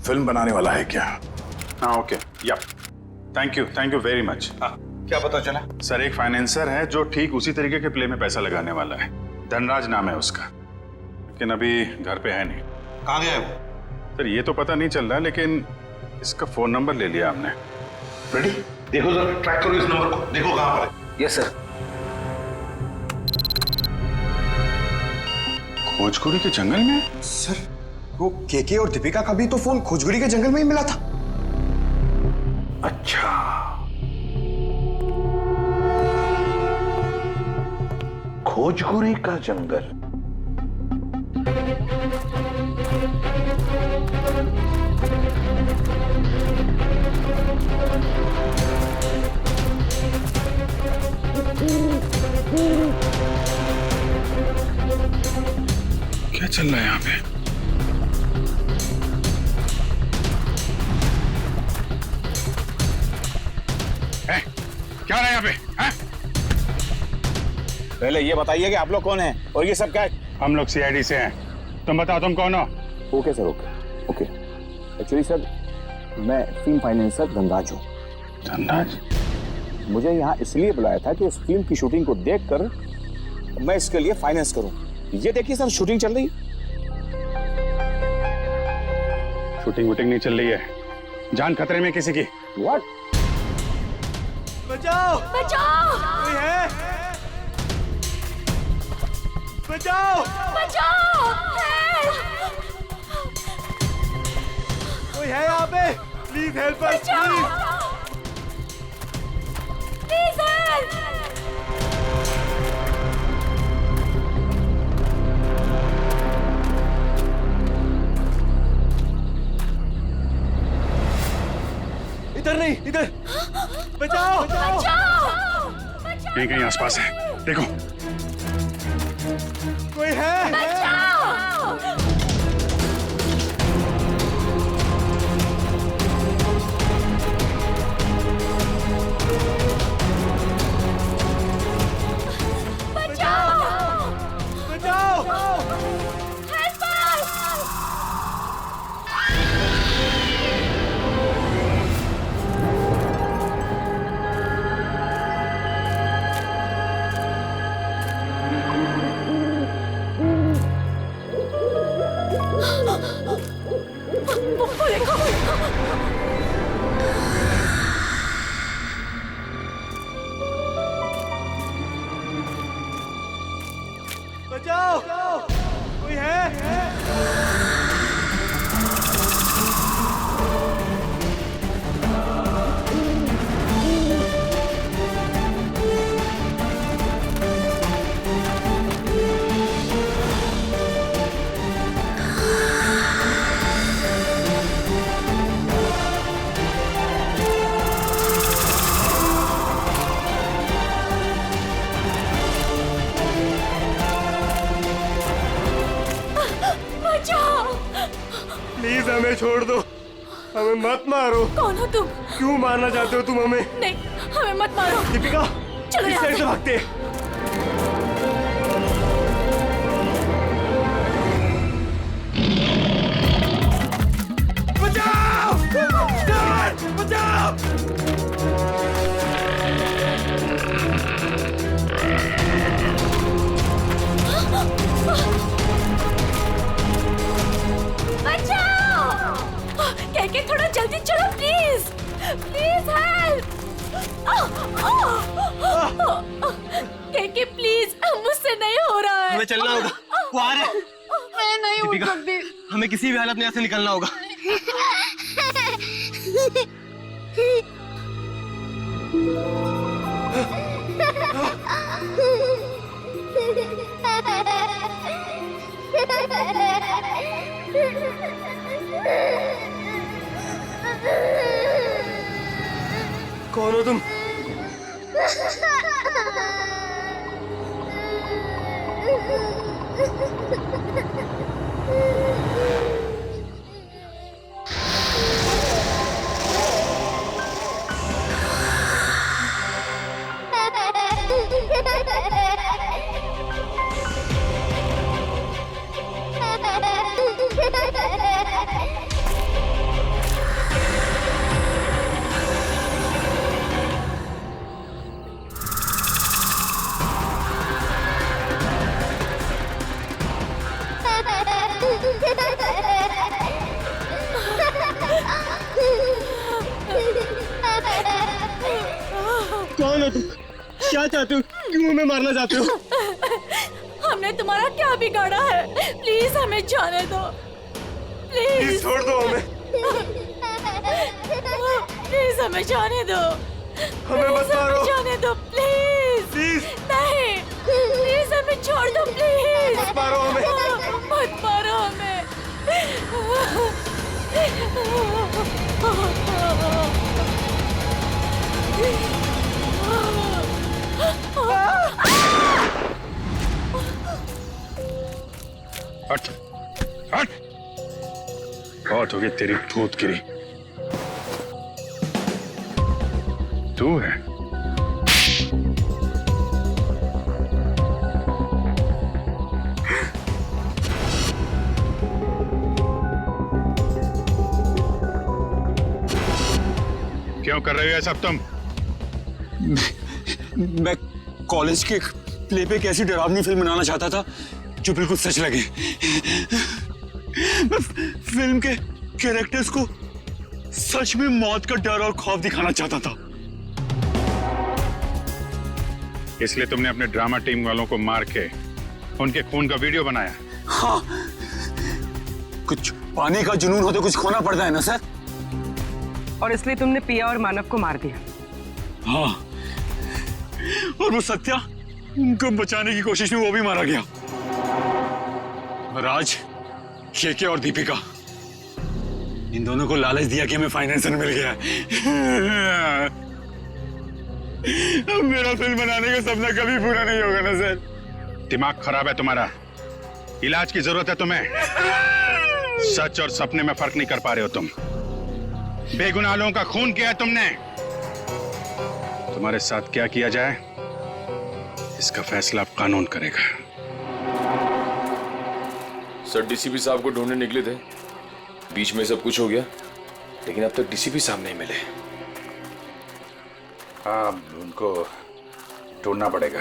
फिल्म बनाने वाला है क्या। हाँ ओके, या थैंक यू वेरी मच। हाँ, क्या पता चला? सर, एक फाइनेंसर है जो ठीक उसी तरीके के प्ले में पैसा लगाने वाला है। धनराज नाम है उसका, लेकिन अभी घर पे है नहीं। कहाँ गया है वो? सर, ये तो पता नहीं चल रहा, लेकिन इसका फोन नंबर ले लिया हमने। रेडी? देखो जरा, ट्रैक करो इस नंबर को, देखो कहाँ पर है। Yes sir. खोजखोरी के जंगल में? सर, वो केके और दीपिका का भी तो फोन खोजगुड़ी के जंगल में ही मिला था। अच्छा, खोजगुरी का जंगल। क्या चल रहा है यहाँ पे? क्या रहा है यहाँ पे? पहले ये बताइए कि आप लोग कौन हैं और ये सब क्या है? हम लोग सीआईडी से हैं। तुम बताओ तुम कौन हो? Okay sir, okay. Actually sir, मैं फिल्म फाइनेंसर धनराज हूँ। धनराज? मुझे यहाँ इसलिए बुलाया था कि इस फिल्म की शूटिंग को देखकर मैं इसके लिए फाइनेंस करूँ। ये देखिए सर, शूटिंग चल रही। शूटिंग वूटिंग नहीं चल रही है, जान खतरे में किसी की। व्हाट? बचाओ! बचाओ! कोई है? बचाओ! बचाओ! कोई है यहाँ पे? Please help us, please help! इधर नहीं, इधर। बचाओ! कहीं आसपास है, देखो। कोई है? बचाओ! बचाओ! कोई है? प्लीज हमें छोड़ दो, हमें मत मारो। कौन हो तुम? क्यों मारना चाहते हो तुम हमें? नहीं, हमें मत मारो। दीपिका, चलो इस यहाँ साइड से। से भागते। बचाओ! डैड, बचाओ! बचाओ! के थोड़ा जल्दी चलो प्लीज, प्लीज हेल्प। के प्लीज, मुझसे नहीं हो रहा है। हमें चलना होगा, वो आ रहा है। मैं नहीं उठ दीपिका, सकती। हमें किसी भी हालत में यहाँ से निकलना होगा। कौन हो तुम? कौन हो तुम? क्या चाहते हो? क्यों हमें मारना चाहते हो? हमने तुम्हारा क्या बिगाड़ा है? प्लीज हमें जाने दो, प्लीज छोड़ दो हमें। प्लीज हमें जाने दो, हमें मत मारो। जाने दो प्लीज। नहीं, प्लीज हमें छोड़ दो प्लीज। मत मारो हमें। मत मारो हमें। हट हट, बहुत हो गई तेरी भूतगिरी। तू है? क्यों कर रहे हो ये सब तुम? मैं कॉलेज के प्ले पे एक ऐसी डरावनी फिल्म बनाना चाहता था जो बिल्कुल सच लगे। मैं फिल्म के कैरेक्टर्स को सच में मौत का डर और खौफ दिखाना चाहता था। इसलिए तुमने अपने ड्रामा टीम वालों को मार के उनके खून का वीडियो बनाया? हाँ, कुछ पाने का जुनून हो तो कुछ खोना पड़ता है ना सर। और इसलिए तुमने पिया और मानव को मार दिया? हाँ, और वो सत्या, उनको बचाने की कोशिश में वो भी मारा गया। राज, केके और दीपिका, इन दोनों को लालच दिया कि हमें फाइनेंसर मिल गया। अब मेरा फिल्म बनाने का सपना कभी पूरा नहीं होगा ना सर। दिमाग खराब है तुम्हारा, इलाज की जरूरत है तुम्हें। सच और सपने में फर्क नहीं कर पा रहे हो तुम। बेगुनाह लोगों का खून किया है तुमने। तुम्हारे साथ क्या किया जाए इसका फैसला अब कानून करेगा। सर डीसीपी साहब को ढूंढने निकले थे, बीच में सब कुछ हो गया, लेकिन अब तक डीसीपी साहब नहीं मिले। हाँ, उनको ढूंढना पड़ेगा।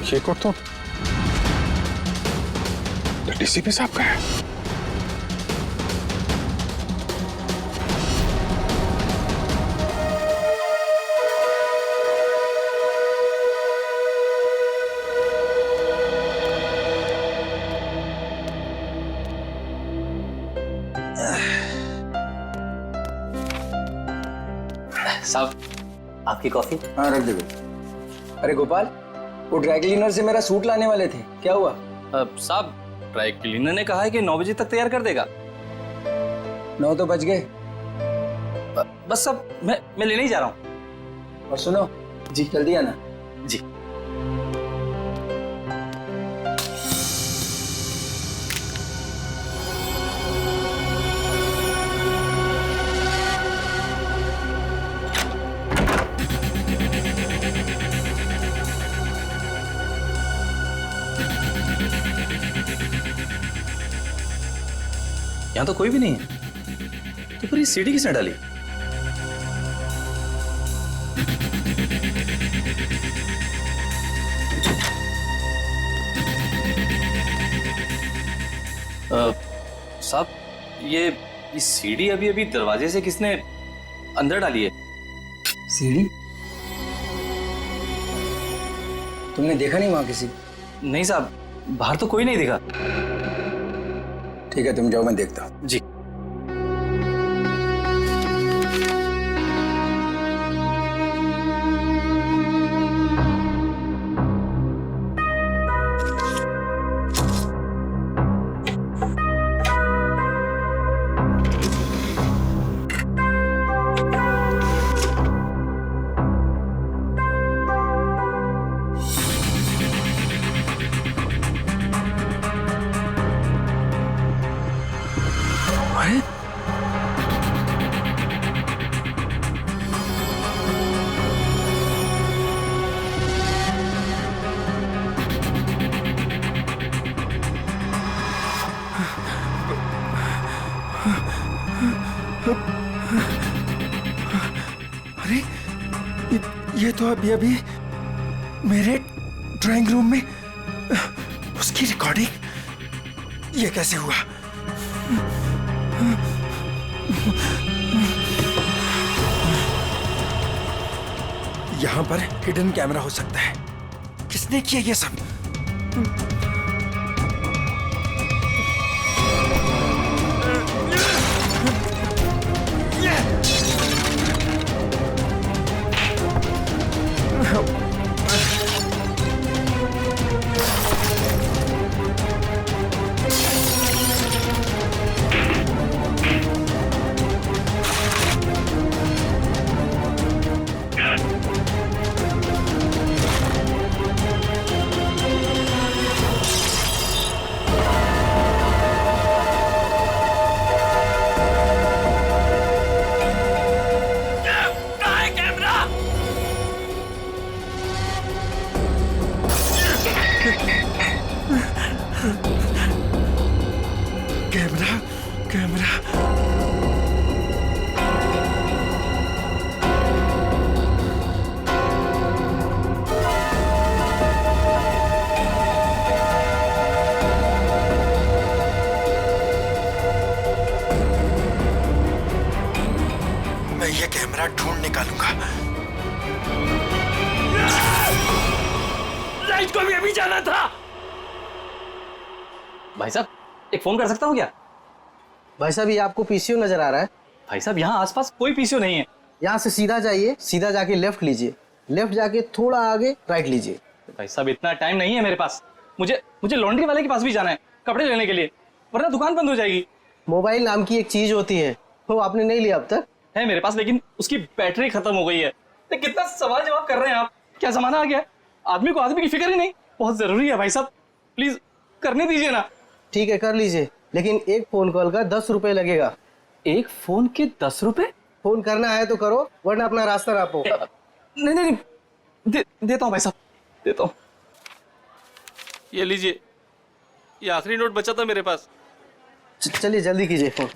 ये को तो डीसीपी साहब का है। साहब, आपकी कॉफी। हाँ, रख दे। अरे गोपाल, वो ड्राई क्लीनर से मेरा सूट लाने वाले थे, क्या हुआ? साहब ड्राई क्लीनर ने कहा है कि 9 बजे तक तैयार कर देगा। 9 तो बज गए। बस अब मैं लेने ही जा रहा हूँ। और सुनो जी, जल्दी आना जी। यहाँ तो कोई भी नहीं है, तो फिर ये सीढ़ी किसने डाली? साहब ये सीढ़ी अभी अभी दरवाजे से किसने अंदर डाली है? सीढ़ी? तुमने देखा नहीं वहां किसी? नहीं साहब, बाहर तो कोई नहीं दिखा। ठीक है, तुम जाओ, मैं देखता हूँ। जी। अरे ये तो अभी मेरे ड्राइंग रूम में उसकी रिकॉर्डिंग, ये कैसे हुआ? यहां पर हिडन कैमरा हो सकता है। किसने किया ये सब? कैमरा मैं ये कैमरा ढूंढ निकालूंगा। लाइट को भी अभी जाना था। भाई साहब एक फोन कर सकता हूँ क्या? भाई साहब ये आपको पीसीओ नजर आ रहा है? भाई साहब यहाँ आसपास कोई पीसीओ नहीं है। यहाँ से सीधा जाइए, सीधा जाके लेफ्ट लीजिए, लेफ्ट जाके थोड़ा आगे राइट लीजिए। भाई साहब इतना टाइम नहीं है मेरे पास, मुझे लॉन्ड्री वाले के पास भी जाना है कपड़े लेने के लिए, वरना दुकान बंद हो जाएगी। मोबाइल नाम की एक चीज होती है, वो आपने नहीं लिया अब तक? है मेरे पास, लेकिन उसकी बैटरी खत्म हो गई है। तो कितना सवाल जवाब कर रहे हैं आप? क्या जमाना आ गया, आदमी को आदमी की फिक्र ही नहीं। बहुत जरूरी है भाई साहब, प्लीज करने दीजिए ना। ठीक है कर लीजिए, लेकिन एक फोन कॉल का 10 रुपए लगेगा। एक फोन के 10 रुपए? फोन करना है तो करो, वरना अपना रास्ता नापो। नहीं देता हूँ भाई साहब, देता हूँ। ये लीजिए, ये आखिरी नोट बचा था मेरे पास। चलिए जल्दी कीजिए फोन।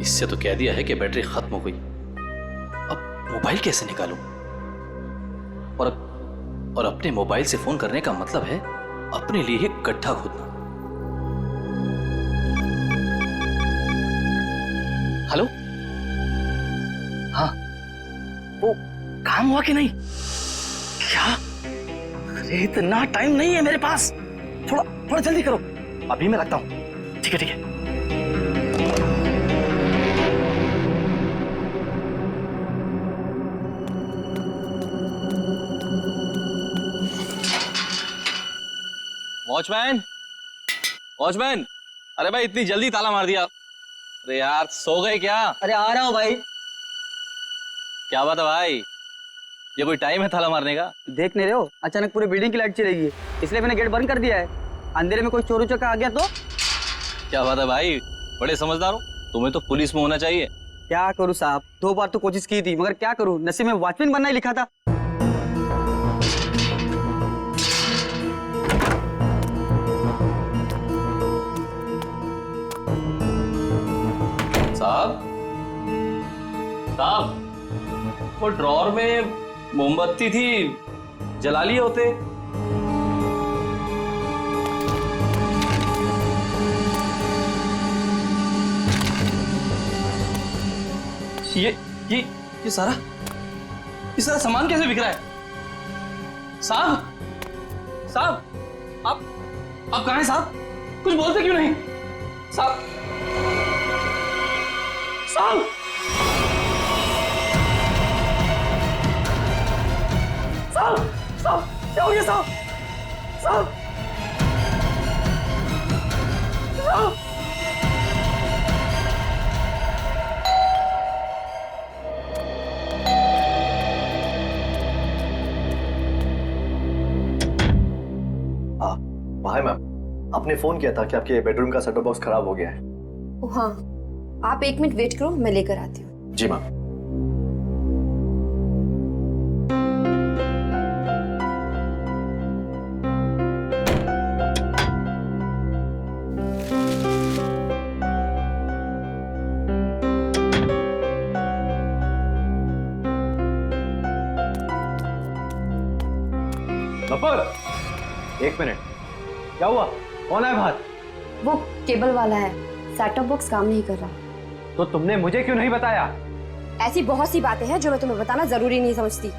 इससे तो कह दिया है कि बैटरी खत्म हो गई। अब मोबाइल कैसे निकालूं? और अपने मोबाइल से फोन करने का मतलब है अपने लिए एक गड्ढा खोदना। हेलो, हाँ वो काम हुआ कि नहीं? क्या? अरे इतना टाइम नहीं है मेरे पास, थोड़ा जल्दी करो। अभी मैं रखता हूं। ठीक है वॉचमैन, वॉचमैन, अरे भाई इतनी जल्दी ताला मार दिया। अरे यार सो गए क्या? अरे आ रहा हूँ भाई। क्या बात है भाई, ये कोई टाइम है ताला मारने का? देख नहीं रहे हो, अचानक पूरी बिल्डिंग की लाइट चली गई, इसलिए मैंने गेट बंद कर दिया है। अंधेरे में कोई चोर उचक्का आ गया तो? क्या बात है भाई, बड़े समझदार हो। तुम्हें तो पुलिस में होना चाहिए। क्या करूँ साहब, 2 बार तो कोशिश की थी, मगर क्या करूँ, नसीब में वॉचमैन बनना ही लिखा था। साहब, साहब, वो ड्रॉर में मोमबत्ती थी, जला लिए होते। ये सारा सामान कैसे बिक रहा है? साहब, साहब, आप कहाँ हैं साहब? कुछ बोलते क्यों नहीं? साहब, साहब, साहब, साहब, क्या हो गया साहब? साहब, साहब, हाय मैम, आपने फोन किया था कि आपके बेडरूम का सेटअप बॉक्स खराब हो गया है। हाँ, आप 1 मिनट वेट करो, मैं लेकर आती हूँ। जी मैम। नफर, 1 मिनट, क्या हुआ? कौन है बाहर? वो केबल वाला है, सेटअप बॉक्स काम नहीं कर रहा। तो तुमने मुझे क्यों नहीं बताया? ऐसी बहुत सी बातें हैं जो मैं तुम्हें बताना जरूरी नहीं समझती,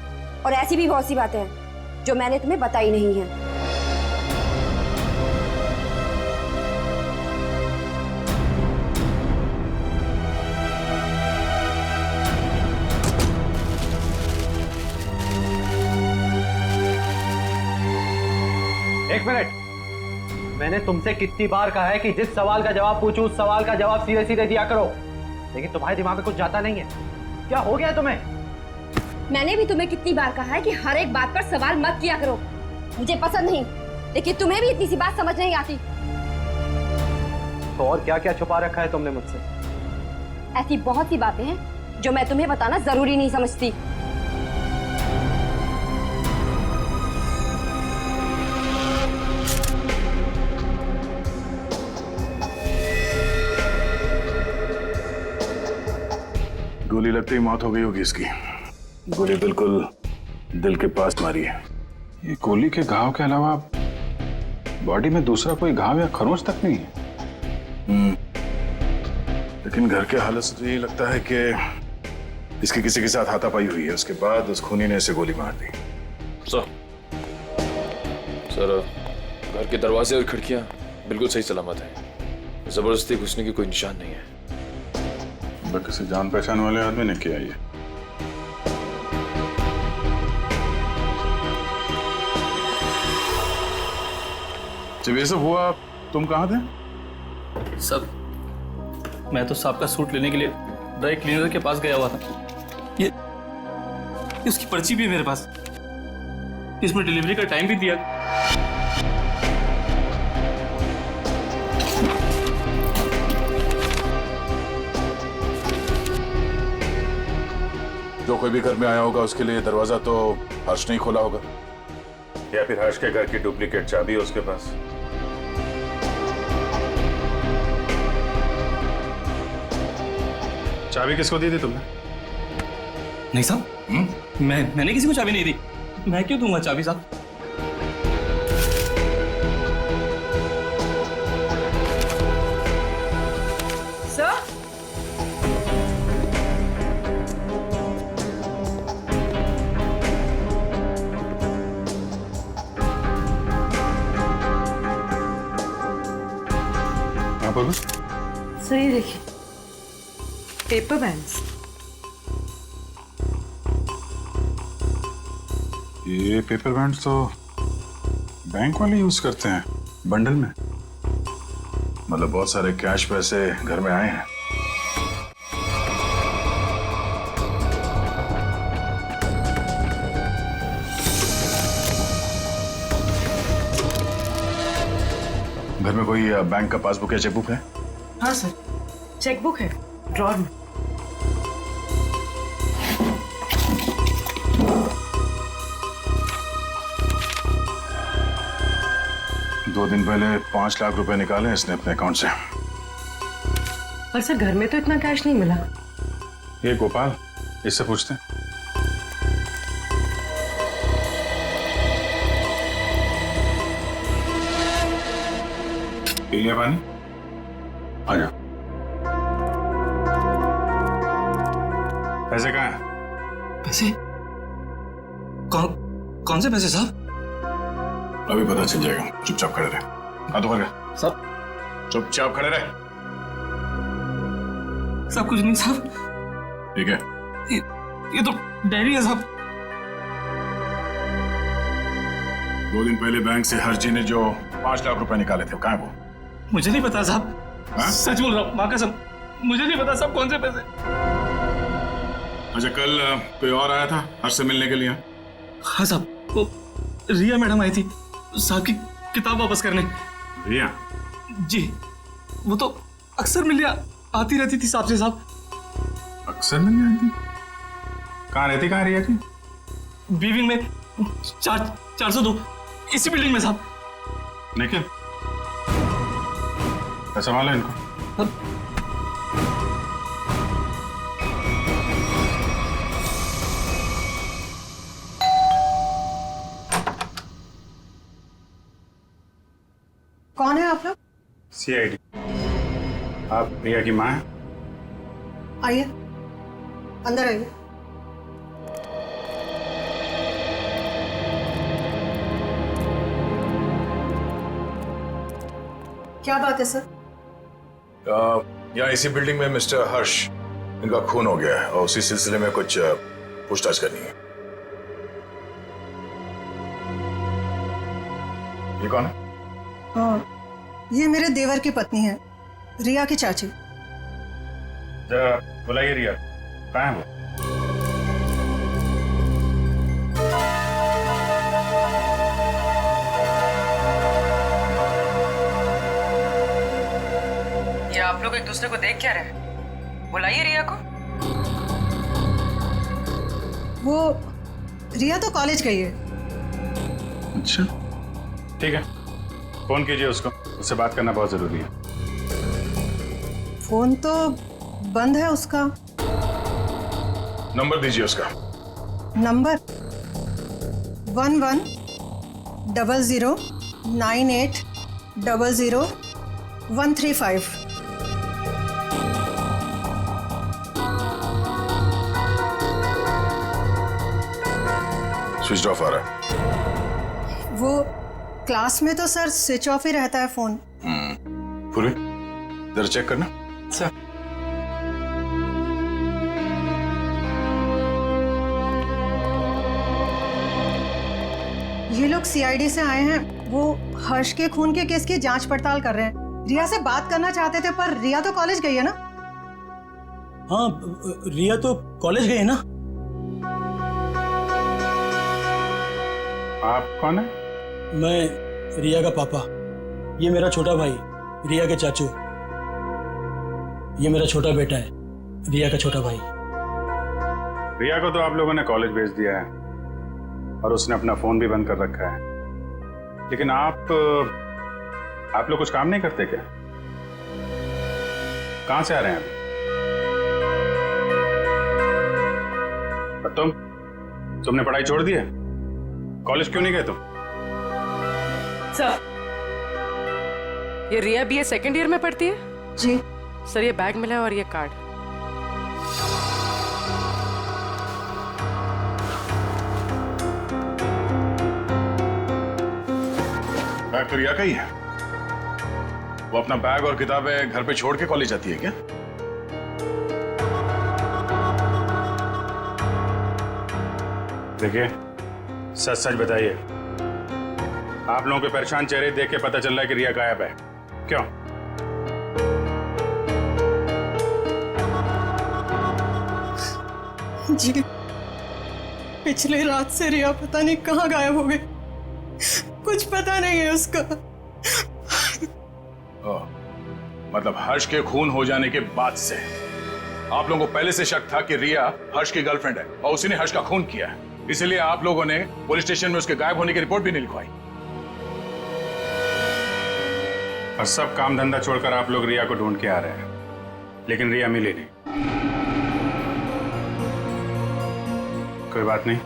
और ऐसी भी बहुत सी बातें हैं जो मैंने तुम्हें बताई नहीं है। एक मिनट, मैंने तुमसे कितनी बार कहा है कि जिस सवाल का जवाब पूछूं उस सवाल का जवाब सीधे सीधे दिया करो, लेकिन तुम्हारे दिमाग में कुछ जाता नहीं है। क्या हो गया तुम्हें? मैंने भी तुम्हें कितनी बार कहा है कि हर एक बात पर सवाल मत किया करो। मुझे पसंद नहीं, लेकिन तुम्हें भी इतनी सी बात समझ नहीं आती। तो और क्या क्या छुपा रखा है तुमने मुझसे? ऐसी बहुत सी बातें हैं जो मैं तुम्हें बताना जरूरी नहीं समझती। गोली लगते ही मौत हो गई होगी इसकी। गोली बिल्कुल दिल के पास मारी है। ये गोली के घाव के अलावा बॉडी में दूसरा कोई घाव या खरोंच तक नहीं है। लेकिन घर के हालत से तो यही लगता है कि इसकी किसी के साथ हाथापाई हुई है, उसके बाद उस खूनी ने इसे गोली मार दी। सर, घर के दरवाजे और खिड़कियां बिल्कुल सही सलामत हैं। जबरदस्ती घुसने की कोई निशान नहीं है। किसी जान पहचान वाले आदमी ने किया ये। जब ये सब हुआ तुम कहाँ थे? सब, मैं तो साहब का सूट लेने के लिए ड्राई क्लीनर के पास गया हुआ था। ये उसकी पर्ची भी है मेरे पास, इसमें डिलीवरी का टाइम भी दिया। जो कोई भी घर में आया होगा उसके लिए दरवाजा तो हर्ष नहीं खोला होगा, या फिर हर्ष के घर की डुप्लीकेट चाबी है उसके पास। चाबी किसको दी थी तुमने? नहीं साहब, मैंने किसी को चाबी नहीं दी। मैं क्यों दूंगा चाबी साहब? सर, सर ये देखिए, पेपर बैंड्स। ये पेपर बैंड्स तो बैंक वाले यूज करते हैं, बंडल में? मतलब बहुत सारे कैश पैसे घर में आए हैं? घर में कोई बैंक का पासबुक या चेकबुक है? हाँ सर, चेकबुक है ड्रॉर में। दो दिन पहले 5 लाख रुपए निकाले इसने अपने अकाउंट से। पर सर घर में तो इतना कैश नहीं मिला। ये गोपाल, इससे पूछते हैं। पी लिया पानी? आ जा। पैसे कहाँ हैं? पैसे? कौन से पैसे साहब? अभी पता चल जाएगा, चुपचाप खड़े रहे। हाथ ऊपर कर। सब चुपचाप खड़े रहे। सब कुछ नहीं साहब। ठीक है। ये तो डायरी है साहब। 2 दिन पहले बैंक से हर्जी ने जो 5 लाख रुपए निकाले थे, कहाँ है वो? मुझे नहीं पता साहब। सच बोल रहा हूँ, माँ कसम, मुझे नहीं पता साहब कौन से पैसे। अच्छा, कल कोई और आया था हर्ष से मिलने के लिए? हाँ साहब, वो रिया मैडम आई थी साहब की किताब वापस करने। रिया? जी, वो तो अक्सर मिलने आती रहती थी साहब से साहब। अक्सर मिलने आती? कहाँ रहती, कहाँ रिया की? बी विंग में 402, इसी बिल्डिंग में साहब। निखिल, संभालो इनको। कौन है आप लोग? CID। आप प्रिया की माँ हैं? आइए, अंदर आइए। क्या बात है सर? यहाँ इसी बिल्डिंग में मिस्टर हर्ष, इनका खून हो गया है और उसी सिलसिले में कुछ पूछताछ करनी है। ये कौन है? ये मेरे देवर की पत्नी है, रिया की चाची। जरा बुलाइए रिया, कहाँ है वो? ये आप लोग एक दूसरे को देख क्या रहे? बुलाइए रिया को। वो रिया तो कॉलेज गई है। अच्छा, ठीक है, फोन कीजिए उसको, उससे बात करना बहुत जरूरी है। फोन तो बंद है उसका। नंबर दीजिए उसका। नंबर 110098000135। स्विच ऑफ आ रहा है। वो क्लास में तो सर स्विच ऑफ ही रहता है फोन। पूरी जरा चेक करना। सर, ये लोग CID से आए हैं, वो हर्ष के खून के केस की जांच पड़ताल कर रहे हैं। रिया से बात करना चाहते थे, पर रिया तो कॉलेज गई है ना। हाँ, रिया तो कॉलेज गई है ना। आप कौन है? मैं रिया का पापा, ये मेरा छोटा भाई रिया के चाचू, ये मेरा छोटा बेटा है रिया का छोटा भाई। रिया को तो आप लोगों ने कॉलेज भेज दिया है और उसने अपना फोन भी बंद कर रखा है, लेकिन आप लोग कुछ काम नहीं करते क्या? कहां से आ रहे हैं अभी? तुमने पढ़ाई छोड़ दी है? कॉलेज क्यों नहीं गए तुम? सर, ये रिया BA सेकेंड ईयर में पढ़ती है? जी सर, ये बैग मिला है और ये कार्ड। बैग तो रिया का ही है। वो अपना बैग और किताबें घर पे छोड़ के कॉलेज जाती है क्या? देखिए, सच सच बताइए, आप लोगों के परेशान चेहरे देख के पता चल रहा है कि रिया गायब है। क्यों? जी, पिछली रात से रिया पता नहीं कहाँ गायब हो गई। कुछ पता नहीं है उसका। मतलब हर्ष के खून हो जाने के बाद से आप लोगों को पहले से शक था कि रिया हर्ष की गर्लफ्रेंड है और उसी ने हर्ष का खून किया है, इसलिए आप लोगों ने पुलिस स्टेशन में उसके गायब होने की रिपोर्ट भी नहीं लिखवाई। और सब काम धंधा छोड़कर आप लोग रिया को ढूंढ के आ रहे हैं, लेकिन रिया मिली नहीं। कोई बात नहीं,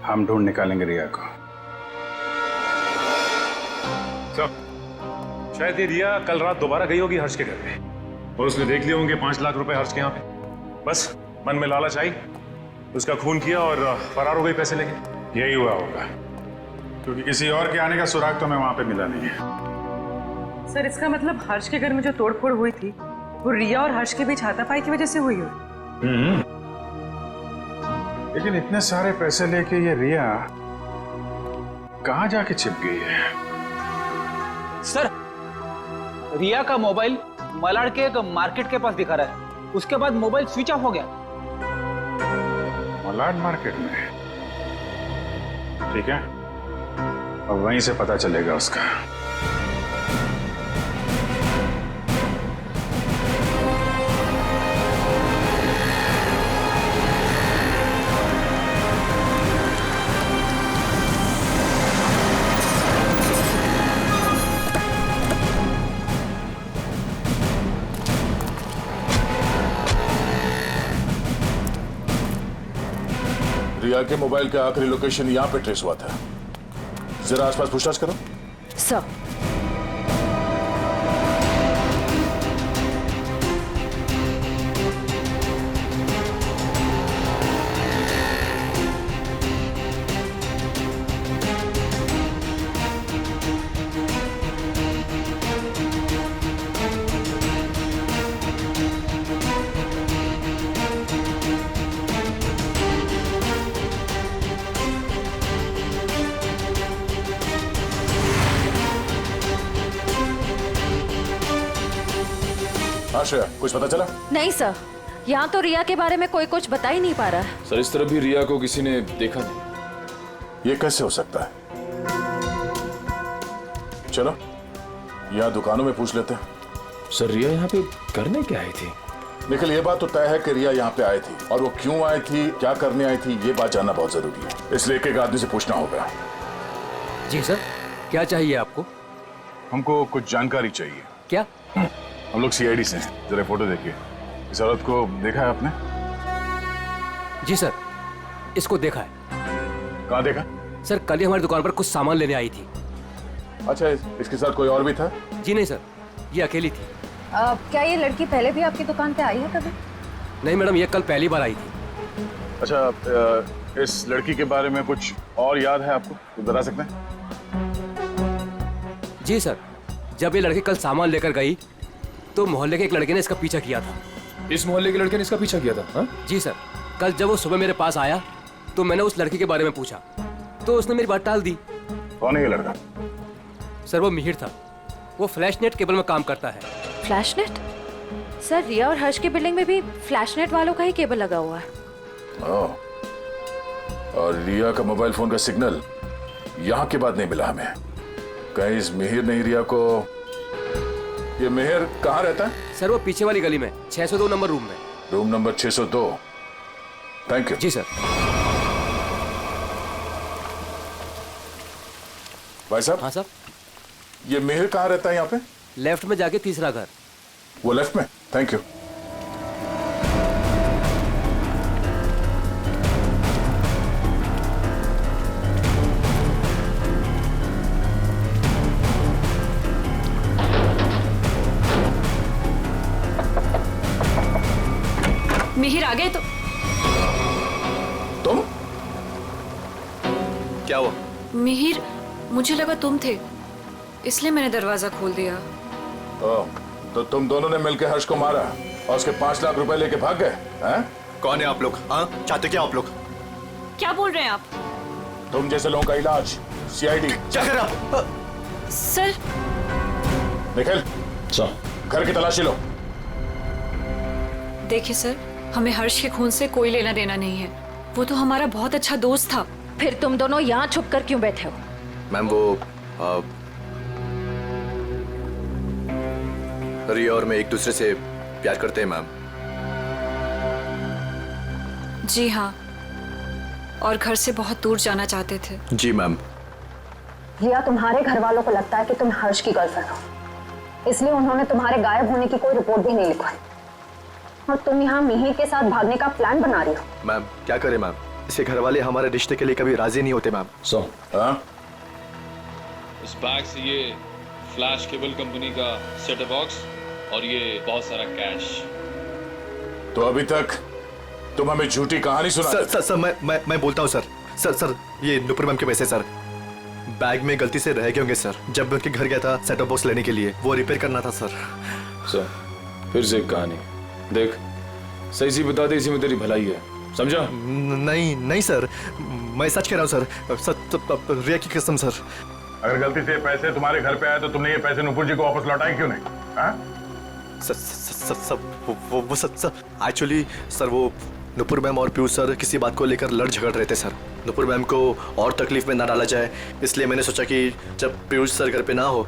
हम ढूंढ निकालेंगे रिया को। शायद ये रिया कल रात दोबारा गई होगी हर्ष के घर पे और उसने देख लिए होंगे 5 लाख रुपए हर्ष के यहाँ पे। बस मन में लालच आई, उसका खून किया और फरार हो गई पैसे लेके। यही हुआ होगा, क्योंकि किसी और के आने का सुराग तो हमें वहां पे मिला नहीं है। सर, इसका मतलब हर्ष के घर में जो तोड़फोड़ हुई थी वो रिया और हर्ष के बीच हाथापाई की वजह से हुई हो। लेकिन इतने सारे पैसे लेके ये रिया कहां जाके छिप गई है? सर, रिया का मोबाइल मलाड के एक मार्केट के पास दिखा रहा है, उसके बाद मोबाइल स्विच ऑफ हो गया। मलाड मार्केट में? ठीक है, अब वहीं से पता चलेगा उसका। रिया के मोबाइल का आखिरी लोकेशन यहाँ पे ट्रेस हुआ था। जरा आसपास पूछताछ करो। सर, श्रेया, कुछ पता चला? नहीं सर, यहाँ तो रिया के बारे में कोई कुछ बता ही नहीं पा रहा है। सर, इस तरह भी रिया को किसी ने देखा नहीं। ये कैसे हो सकता है? चलो यहाँ दुकानों में पूछ लेते हैं। सर, रिया यहाँ पे करने क्या आई थी? निखिल, ये बात तो तय है कि रिया यहाँ पे आई थी, और वो क्यों आई थी, क्या करने आई थी, ये बात जानना बहुत जरूरी है। इसलिए एक एक आदमी से पूछना होगा। जी सर, क्या चाहिए आपको? हमको कुछ जानकारी चाहिए। क्या? हम लोग सीआईडी से हैं। जरा फोटो देखिए। इस औरत को देखा है आपने? जी सर, इसको देखा है। कहाँ देखा? सर, कल ही हमारी दुकान पर कुछ सामान लेने आई थी। अच्छा, इसके साथ कोई और भी था? जी नहीं सर, ये अकेली थी। क्या ये लड़की पहले भी आपकी दुकान पे आई है कभी? नहीं मैडम, ये कल पहली बार आई थी। अच्छा, इस लड़की के बारे में कुछ और याद है आपको? तो बता सकते हैं? जी सर, जब ये लड़की कल सामान लेकर गई तो मोहल्ले के एक लड़के ने इसका पीछा किया था। इस मोहल्ले के लड़के ने इसका पीछा किया था? हाँ? जी सर, कल जब वो सुबह मेरे पास आया तो मैंने उस लड़की के बारे में पूछा तो उसने मेरी बात टाल दी। कौन है ये लड़का? सर, वो मिहिर था। वो फ्लैशनेट केबल में काम करता है। फ्लैशनेट? सर, रिया और हर्ष की बिल्डिंग में भी फ्लैशनेट वालों का ही केबल लगा हुआ है। और रिया का मोबाइल फोन का सिग्नल यहाँ के बाद नहीं मिला हमें। कहीं इस मिहिर ने रिया को... ये मिहिर कहाँ रहता है? सर, वो पीछे वाली गली में 602 नंबर रूम में। Room number 602। Thank you. जी सर। भाई साहब। हाँ सर। ये मिहिर कहाँ रहता है यहाँ पे? लेफ्ट में जाके तीसरा घर। वो लेफ्ट में? Thank you. मिहिर आ गए तो? तुम? क्या हुआ? मिहिर, मुझे लगा तुम थे, इसलिए मैंने दरवाजा खोल दिया। तो तुम दोनों ने मिलकर हर्ष को मारा और उसके 5 लाख रुपए लेके भाग गए? हैं? कौन है आप लोग? हाँ, चाहते क्या आप लोग? क्या बोल रहे हैं आप? तुम जैसे लोगों का इलाज सीआईडी। क्या कर रहे आप? सर निखिल, घर की तलाशी लो। देखिए सर, हमें हर्ष के खून से कोई लेना देना नहीं है। वो तो हमारा बहुत अच्छा दोस्त था। फिर तुम दोनों यहाँ छुप कर क्यों बैठे हो? मैम वो रिया और मैं एक दूसरे से प्यार करते हैं मैम। जी हाँ, और घर से बहुत दूर जाना चाहते थे। जी मैम। रिया, तुम्हारे घर वालों को लगता है कि तुम हर्ष की गर्लफ्रेंड हो, इसलिए उन्होंने तुम्हारे गायब होने की कोई रिपोर्ट भी नहीं लिखवाई और तुम यहाँ मिहिर के साथ भागने का प्लान बना रही हो। मैम क्या करें मैम, इसके घर वाले हमारे रिश्ते के लिए कभी राजी नहीं होते मैम। इस बैग से ये फ्लैश केबल कंपनी का सेटअप बॉक्स और ये बहुत सारा कैश। तो अभी तक तुम हमें झूठी कहानी सुना। सर मैं बोलता हूँ सर, ये नुपुर मैम के पैसे सर बैग में गलती से रह गए होंगे सर। जब मैं उनके घर गया था सेटअप बॉक्स लेने के लिए, वो रिपेयर करना था सर। फिर से एक कहानी देख, सही सी बता दे, इसी में तेरी भलाई है, समझा? नहीं सर, मैं सच कह रहा हूँ सर, रिया की कसम सर। अगर गलती से पैसे तुम्हारे घर पे आए तो तुमने ये पैसे नुपुर जी को वापस लौटाए क्यों नहीं? एक्चुअली सर वो नुपुर मैम और पीयूष सर किसी बात को लेकर लड़ झगड़ रहे थे सर। नुपुर मैम को और तकलीफ में ना डाला जाए, इसलिए मैंने सोचा कि जब पीयूष सर घर पे ना हो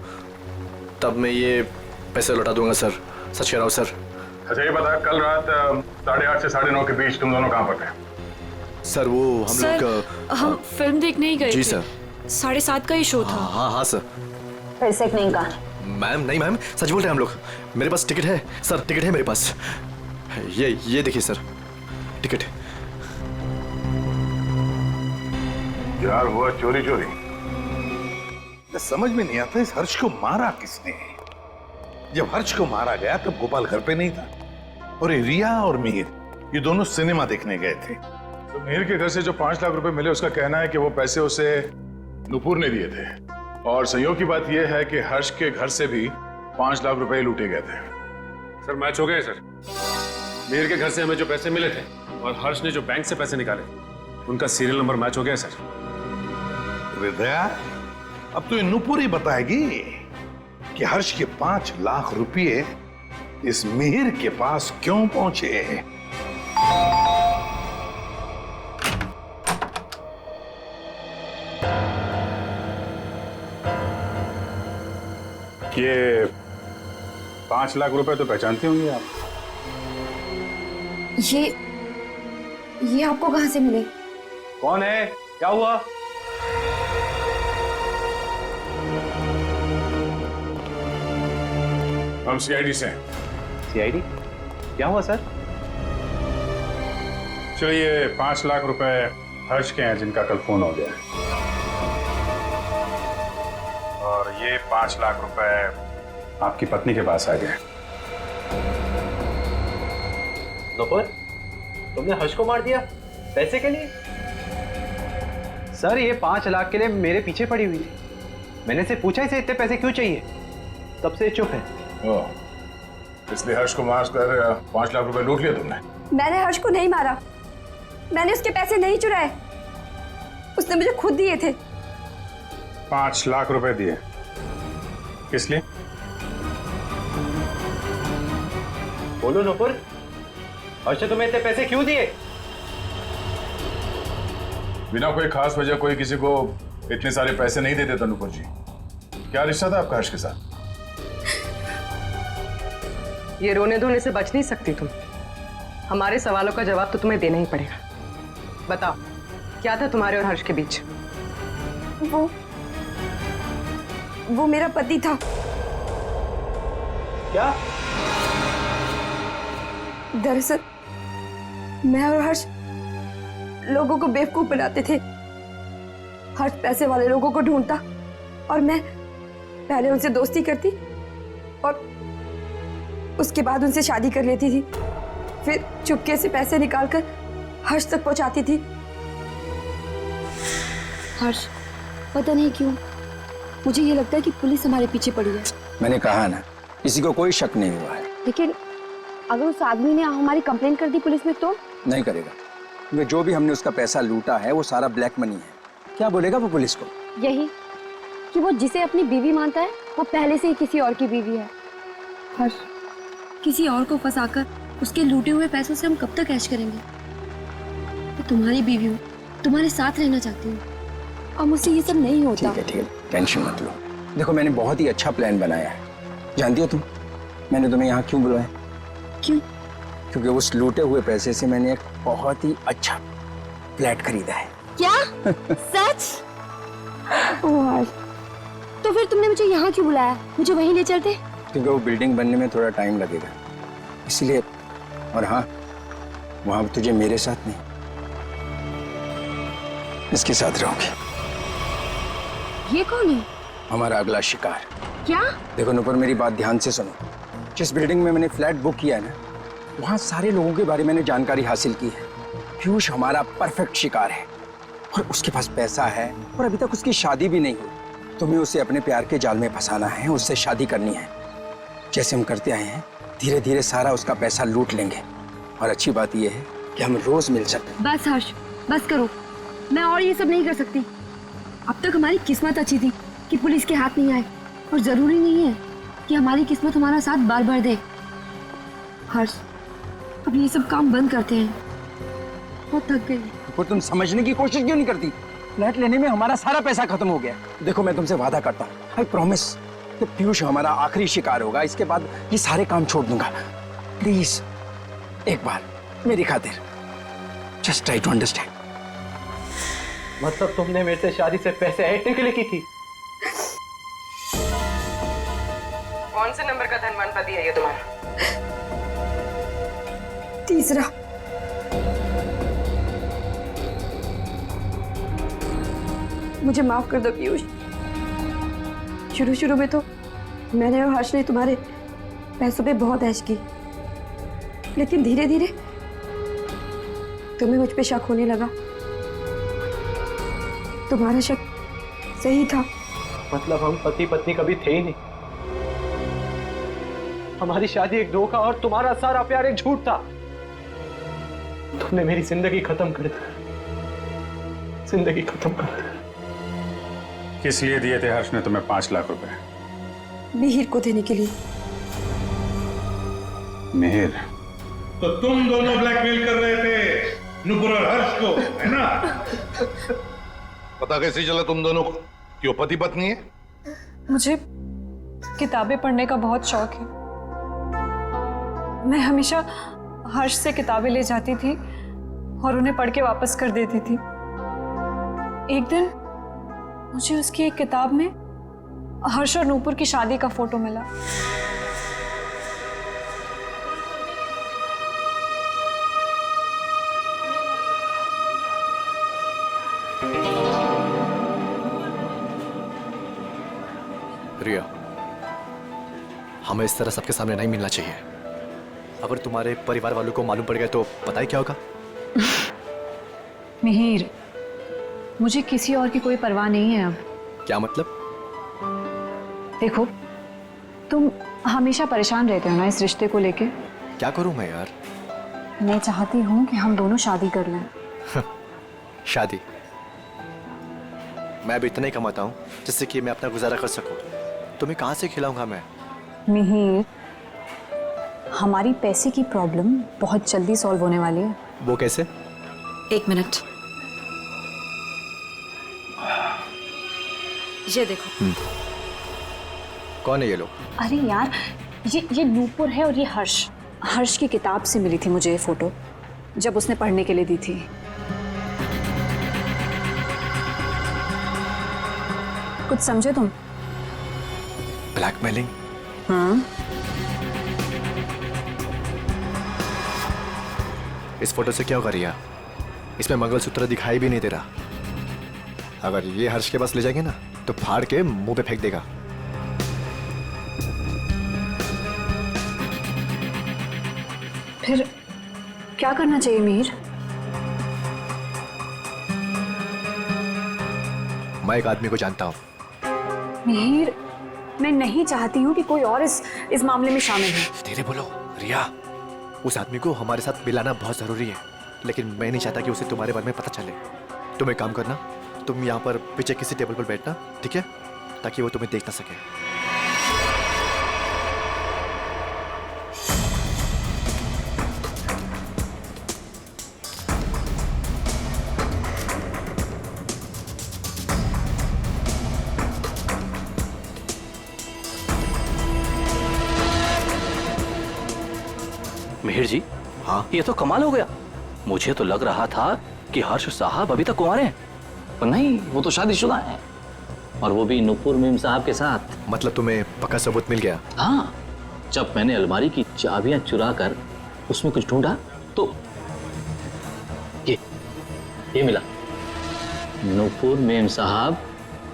तब मैं ये पैसे लौटा दूंगा सर। सच कह रहा हूँ सर। अच्छा ये बता, कल रात 8:30 से 9:30 के बीच तुम दोनों कहाँ पर थे? सर वो हम लोग हम फिल्म देखने ही गए थे। जी सर। 7:30 का ही शो था। हाँ सर। फिर से नहीं कहा। मैम नहीं मैम, सच बोल रहे हैं हम लोग। मेरे पास टिकट है सर, टिकट है मेरे पास। ये देखिए सर, टिकट। यार हुआ चोरी। समझ में नहीं आता इस हर्ष को मारा किसने। जब हर्ष को मारा गया तब गोपाल घर पे नहीं था और ये रिया और मिहिर ये दोनों सिनेमा देखने गए थे। तो मिहिर के घर से जो 5 लाख रुपए मिले, उसका कहना है कि वो पैसे उसे नुपुर ने दिए थे। और संयोग की बात यह है कि हर्ष के घर से भी 5 लाख रुपए लूटे गए थे। सर मैच हो गए सर। मिहिर के घर से हमें जो पैसे मिले थे और हर्ष ने जो बैंक से पैसे निकाले, उनका सीरियल नंबर मैच हो गया सर। हृदया, अब तो ये नुपुर ही बताएगी कि हर्ष के 5 लाख रुपए इस मिहिर के पास क्यों पहुंचे। ये 5 लाख रुपए तो पहचानते होंगे आप। ये आपको कहां से मिले? कौन है? क्या हुआ? हम सीआईडी से। सीआईडी? क्या हुआ सर? चलिए 5 लाख रुपए हर्ष के हैं जिनका कल फोन हो गया, और ये 5 लाख रुपए आपकी पत्नी के पास आ गए। नुपुर, तुमने हर्ष को मार दिया पैसे के लिए? सर ये 5 लाख के लिए मेरे पीछे पड़ी हुई है। मैंने से पूछा इसे इतने पैसे क्यों चाहिए, तब से चुप है। इसलिए हर्ष को मारकर 5 लाख रुपए लूट लिया तुमने? मैंने हर्ष को नहीं मारा, मैंने उसके पैसे नहीं चुराए, उसने मुझे खुद दिए थे। 5 लाख रुपए दिए किस लिए? बोलो नुपुर, हर्ष ने तुम्हें इतने पैसे क्यों दिए? बिना कोई खास वजह कोई किसी को इतने सारे पैसे नहीं देते था नुपुर जी। क्या रिश्ता था आपका हर्ष के साथ? ये रोने धोने से बच नहीं सकती तुम। हमारे सवालों का जवाब तो तुम्हें देना ही पड़ेगा। बताओ, क्या था तुम्हारे और हर्ष के बीच? वो मेरा पति था। क्या? दरअसल मैं और हर्ष लोगों को बेवकूफ बनाते थे। हर्ष पैसे वाले लोगों को ढूंढता और मैं पहले उनसे दोस्ती करती और उसके बाद उनसे शादी कर लेती थी। फिर चुपके से पैसे निकालकर हर्ष तक पहुंचाती थी। हर्ष, पता नहीं क्यों मुझे ये लगता है कि पुलिस हमारे पीछे पड़ी है। मैंने कहा ना, किसी को कोई शक नहीं हुआ है। लेकिन अगर उस आदमी ने हमारी कंप्लेंट कर दी पुलिस में तो? नहीं करेगा, क्योंकि जो भी हमने उसका पैसा लूटा है वो सारा ब्लैक मनी है। क्या बोलेगा वो पुलिस को? यही कि वो जिसे अपनी बीवी मानता है वो पहले से ही किसी और की बीवी है। हर्ष, किसी और को फंसाकर उसके लूटे हुए पैसों से हम कब तक ऐश करेंगे? मैं तुम्हारी बीवी हूँ, तुम्हारे साथ रहना चाहती हूँ और मुझसे ये सब नहीं होता। ठीक है, टेंशन मत लो। देखो, मैंने बहुत ही अच्छा प्लान बनाया है। जानती हो तुम, मैंने तुम्हें यहाँ क्यों बुलाया? क्यों? क्योंकि उस लूटे हुए पैसे से मैंने एक बहुत ही अच्छा फ्लैट खरीदा है। क्या? सच? ओह हर्ष, तो फिर तुमने मुझे यहाँ क्यों बुलाया? मुझे वहीं ले चलते। क्योंकि वो बिल्डिंग बनने में थोड़ा टाइम लगेगा, इसलिए। और हाँ, वहां तुझे मेरे साथ नहीं, इसके साथ रहोगे। ये कौन है? हमारा अगला शिकार। क्या? देखो नुपुर, मेरी बात ध्यान से सुनो। जिस बिल्डिंग में मैंने फ्लैट बुक किया है ना, वहां सारे लोगों के बारे में मैंने जानकारी हासिल की है। पीयूष हमारा परफेक्ट शिकार है और उसके पास पैसा है और अभी तक उसकी शादी भी नहीं हुई। तुम्हें उसे अपने प्यार के जाल में फंसाना है, उससे शादी करनी है। जैसे हम करते आए हैं, धीरे धीरे सारा उसका पैसा लूट लेंगे। और अच्छी बात यह है कि हम रोज मिल सकते। बस हर्ष, बस करो। मैं और ये सब नहीं कर सकती। अब तक हमारी किस्मत अच्छी थी कि पुलिस के हाथ नहीं आए, और जरूरी नहीं है कि हमारी किस्मत हमारा साथ बार बार दे। हर्ष, अब ये सब काम बंद करते हैं। बहुत थक गई। तो तुम समझने की कोशिश क्यों नहीं करती? फ्लैट लेने में हमारा सारा पैसा खत्म हो गया। देखो, मैं तुमसे वादा करता हूँ, आई प्रॉमिस, कि पीयूष हमारा आखिरी शिकार होगा। इसके बाद ये सारे काम छोड़ दूंगा। प्लीज एक बार मेरी खातिर जस्ट ट्राई टू अंडरस्टैंड। मतलब तुमने मेरे से शादी से पैसे ऐंठने के लिए की थी? कौन से नंबर का धनवान पति है ये तुम्हारा? तीसरा। मुझे माफ कर दो पीयूष। शुरू शुरू में तो मैंने और हर्ष ने तुम्हारे पैसों पे बहुत ऐश की, लेकिन धीरे धीरे तुम्हें मुझ पे शक होने लगा। तुम्हारा शक सही था। मतलब हम पति पत्नी कभी थे ही नहीं। हमारी शादी एक धोखा और तुम्हारा सारा प्यार एक झूठ था। तुमने मेरी जिंदगी खत्म कर दी, जिंदगी खत्म कर दी। किस लिए दिए थे हर्ष ने तुम्हें 5 लाख रुपए? मिहिर को देने के लिए। मिहिर? तो तुम दोनों ब्लैकमेल कर रहे थे नुपुर और हर्ष को, है ना? पता कैसे चला तुम दोनों को कि वो पति पत्नी है? मुझे किताबें पढ़ने का बहुत शौक है। मैं हमेशा हर्ष से किताबें ले जाती थी और उन्हें पढ़ के वापस कर देती थी। एक दिन मुझे उसकी एक किताब में हर्ष और नूपुर की शादी का फोटो मिला। रिया, हमें इस तरह सबके सामने नहीं मिलना चाहिए। अगर तुम्हारे परिवार वालों को मालूम पड़ गया तो पता ही क्या होगा? मिहिर, मुझे किसी और की कोई परवाह नहीं है अब। क्या मतलब? देखो, तुम हमेशा परेशान रहते हो ना इस रिश्ते को लेके। क्या करूं मैं यार? मैं चाहती हूँ कि हम दोनों शादी कर लें। शादी? मैं भी इतना ही कमाता हूँ जिससे कि मैं अपना गुजारा कर सकूं। तुम्हें कहाँ से खिलाऊंगा मैं? मिहिर, हमारी पैसे की प्रॉब्लम बहुत जल्दी सॉल्व होने वाली है। वो कैसे? 1 मिनट, ये देखो। कौन है ये लोग? अरे यार, ये नूपुर है और ये हर्ष। हर्ष की किताब से मिली थी मुझे ये फोटो, जब उसने पढ़ने के लिए दी थी। कुछ समझे तुम? ब्लैकमेलिंग? हाँ। इस फोटो से क्या होगा रिया? इसमें मंगलसूत्र दिखाई भी नहीं दे रहा। अगर ये हर्ष के पास ले जाएंगे ना तो फाड़ के मुंह पे फेंक देगा। फिर क्या करना चाहिए मिहिर? मैं एक आदमी को जानता हूँ। मिहिर, मैं नहीं चाहती हूँ कि कोई और इस मामले में शामिल हो। धीरे बोलो रिया। उस आदमी को हमारे साथ मिलाना बहुत जरूरी है, लेकिन मैं नहीं चाहता कि उसे तुम्हारे बारे में पता चले। तुम एक काम करना, तुम यहाँ पर पीछे किसी टेबल पर बैठना, ठीक है, ताकि वो तुम्हें देख ना सके। मिहिर जी, हाँ, ये तो कमाल हो गया। मुझे तो लग रहा था कि हर्ष साहब अभी तक कुंवारे हैं, पर नहीं, वो तो शादीशुदा हैं, और वो भी नुपुर मीम साहब के साथ। मतलब तुम्हें पक्का सबूत मिल गया? हाँ, जब मैंने अलमारी की चाबियां चुरा कर उसमें कुछ ढूंढा तो ये मिला, नुपुर मीम साहब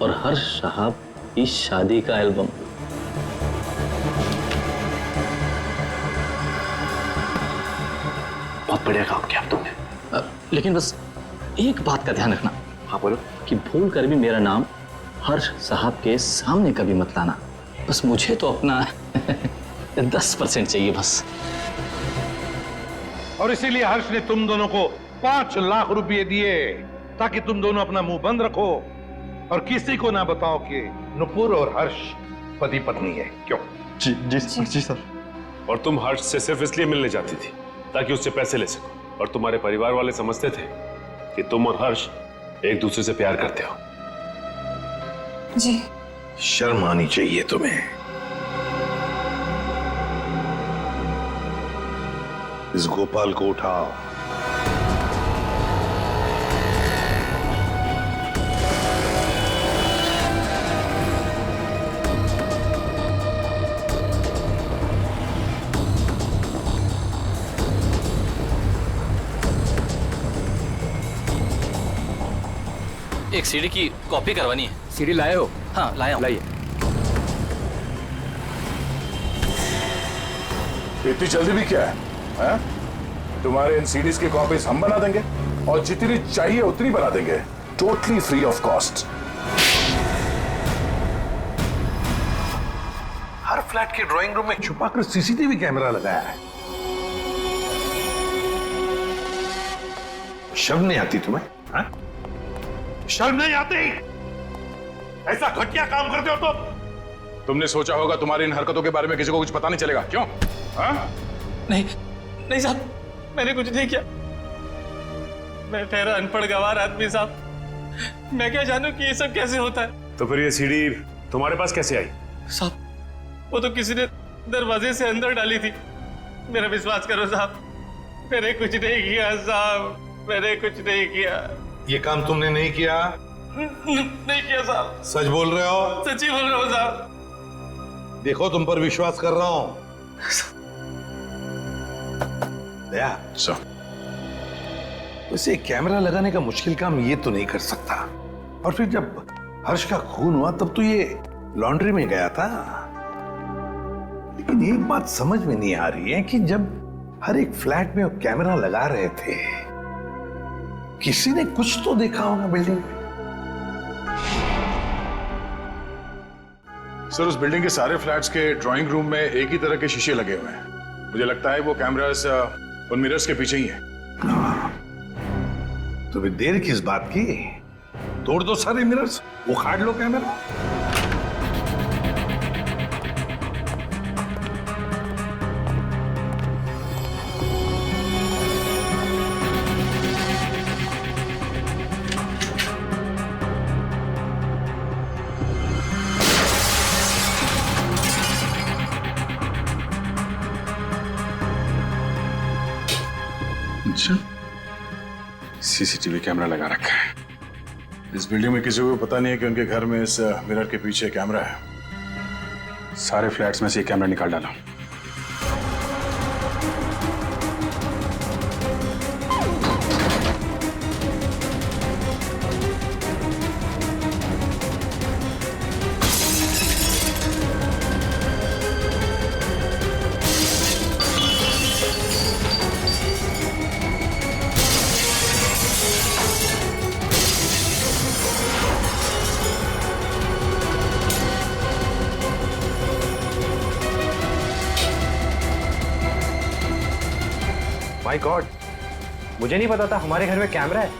और हर्ष साहब की शादी का एल्बम। बहुत बढ़िया काम किया तुमने, लेकिन बस एक बात का ध्यान रखना। हाँ बोलो। कि भूल कर भी मेरा नाम हर्ष साहब के सामने कभी मत लाना। बस मुझे तो अपना 10% चाहिए बस। और इसीलिए हर्ष ने तुम दोनों को 5 लाख रुपए दिए ताकि तुम दोनों अपना मुंह बंद रखो और किसी को ना बताओ कि नुपुर और हर्ष पति पत्नी है। क्यों? जी जी जी सर। और तुम हर्ष से सिर्फ इसलिए मिलने जाती थी ताकि उससे पैसे ले सको, और तुम्हारे परिवार वाले समझते थे कि तुम और हर्ष एक दूसरे से प्यार करते हो। जी। शर्म आनी चाहिए तुम्हें। इस गोपाल को उठाओ। एक सीडी की कॉपी करवानी है। सीडी लाए हो? हाँ लाया हूं। लाइए। इतनी जल्दी भी क्या है? तुम्हारे इन सीडीज की कॉपीज हम बना देंगे और जितनी चाहिए उतनी बना देंगे, totally free of cost. Her flat के ड्राइंग रूम में छुपाकर सीसीटीवी कैमरा लगाया है। शर्म नहीं आती तुम्हें? हा? शर्म नहीं आती? ऐसा घटिया काम करते हो तो? तुमने सोचा होगा तुम्हारी इन हरकतों के बारे में किसी को कुछ पता नहीं चलेगा, क्यों? हाँ? नहीं साहब, मैंने कुछ नहीं किया। मैं ठहरा अनपढ़ गंवार आदमी साहब, मैं क्या जानूं कि ये सब कैसे होता है। तो फिर ये सीडी तुम्हारे पास कैसे आई? साहब, वो तो किसी ने दरवाजे से अंदर डाली थी। मेरा विश्वास करो साहब, मैंने कुछ नहीं किया साहब, मैंने कुछ नहीं किया। ये काम तुमने नहीं किया? नहीं किया साहब। सच बोल रहे हो? सच्ची बोल रहा हूँ साहब। देखो तुम पर विश्वास कर रहा हूं। दया, उसे कैमरा लगाने का मुश्किल काम ये तो नहीं कर सकता। और फिर जब हर्ष का खून हुआ तब तो ये लॉन्ड्री में गया था। लेकिन एक बात समझ में नहीं आ रही है कि जब हर एक फ्लैट में वो कैमरा लगा रहे थे, किसी ने कुछ तो देखा होगा बिल्डिंग में। सर, उस बिल्डिंग के सारे फ्लैट्स के ड्राइंग रूम में एक ही तरह के शीशे लगे हुए हैं। मुझे लगता है वो कैमरास उन मिरर्स के पीछे ही हैं। तो फिर देर किस बात की? तोड़ दो सारे मिरर्स, उखाड़ लो कैमरा। अच्छा, सीसीटीवी कैमरा लगा रखा है। इस बिल्डिंग में किसी को पता नहीं है कि उनके घर में इस मिरर के पीछे कैमरा है। सारे फ्लैट्स में से कैमरा निकाल डाला। माय गॉड, मुझे नहीं पता था हमारे घर में कैमरा है।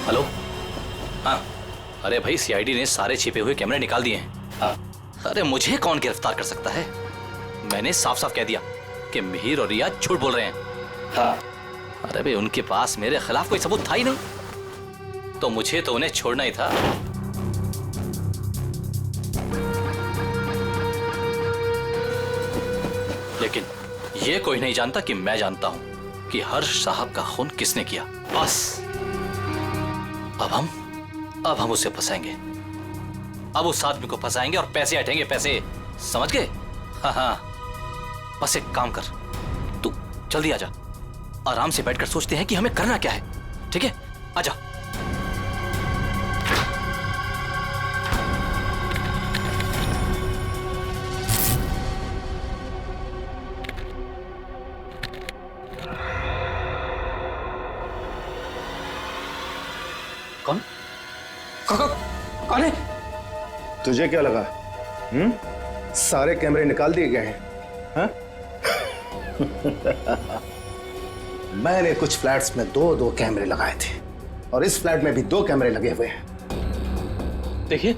हेलो। हाँ, अरे भाई सीआईडी ने सारे छिपे हुए कैमरे निकाल दिए हैं। हाँ, अरे मुझे कौन गिरफ्तार कर सकता है? मैंने साफ साफ कह दिया कि मिहिर और रिया झूठ बोल रहे हैं। हाँ, अरे भाई उनके पास मेरे खिलाफ कोई सबूत था ही नहीं, तो मुझे तो उन्हें छोड़ना ही था। लेकिन ये कोई नहीं जानता कि मैं जानता हूं कि हर्ष साहब का खून किसने किया। बस अब हम उसे फंसाएंगे। अब उस आदमी को फंसाएंगे और पैसे हटेंगे, पैसे, समझ गए? हाँ हाँ, बस एक काम कर, तू जल्दी आजा। आराम से बैठकर सोचते हैं कि हमें करना क्या है। ठीक है, आजा। कौन है? तुझे क्या लगा? सारे कैमरे निकाल दिए गए हैं? हाँ? मैंने कुछ फ्लैट्स में दो कैमरे लगाए थे और इस फ्लैट में भी 2 कैमरे लगे हुए हैं। देखिए,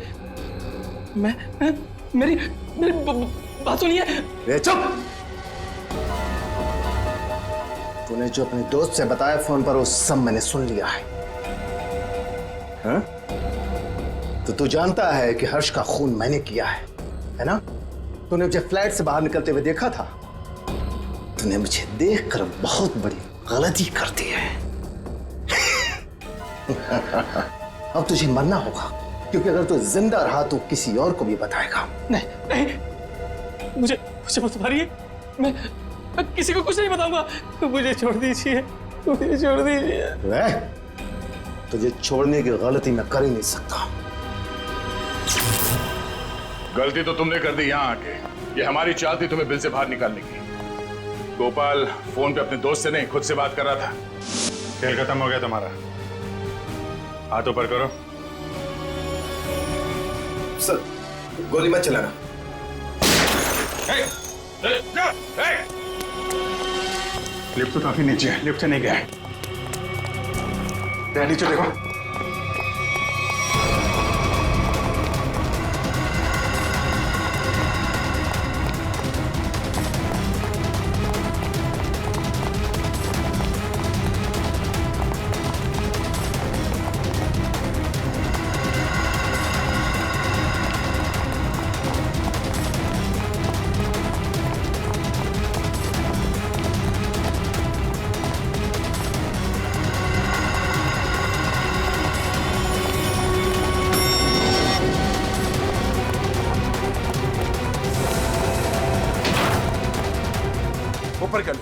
मेरी बात सुनिए। चुप! तूने जो अपने दोस्त से बताया फोन पर वो सब मैंने सुन लिया है। हाँ? तो तू जानता है कि हर्ष का खून मैंने किया है ना? तूने मुझे फ्लैट से बाहर निकलते हुए देखा था। तूने मुझे देखकर बहुत बड़ी गलती कर दी है। अब तुझे मरना होगा, क्योंकि अगर तू जिंदा रहा तो किसी और को भी बताएगा। नहीं, मुझे मत मारिए। मैं किसी को कुछ नहीं बताऊंगा। मुझे छोड़ दीजिए, मुझे छोड़ दीजिए। तुझे छोड़ने की गलती मैं कर ही नहीं सकता। गलती तो तुमने कर दी यहाँ आके। ये हमारी चाल थी तुम्हें बिल से बाहर निकालने की। गोपाल फोन पे अपने दोस्त से नहीं खुद से बात कर रहा था। खेल खत्म हो गया तुम्हारा। हाथ ऊपर करो। सर, गोली मत चलाना। लिफ्ट तो काफी नीचे है, लिफ्ट से नहीं गया है। नीचे देखो। ऊपर कर लो।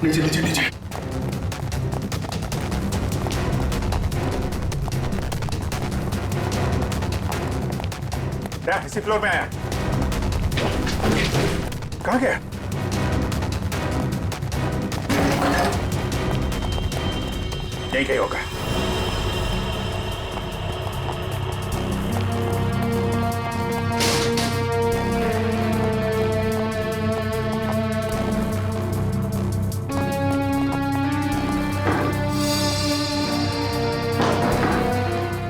नीचे नीचे नीचे। क्या इसी फ्लोर में आया? कहाँ गया? यहीं कहीं होगा।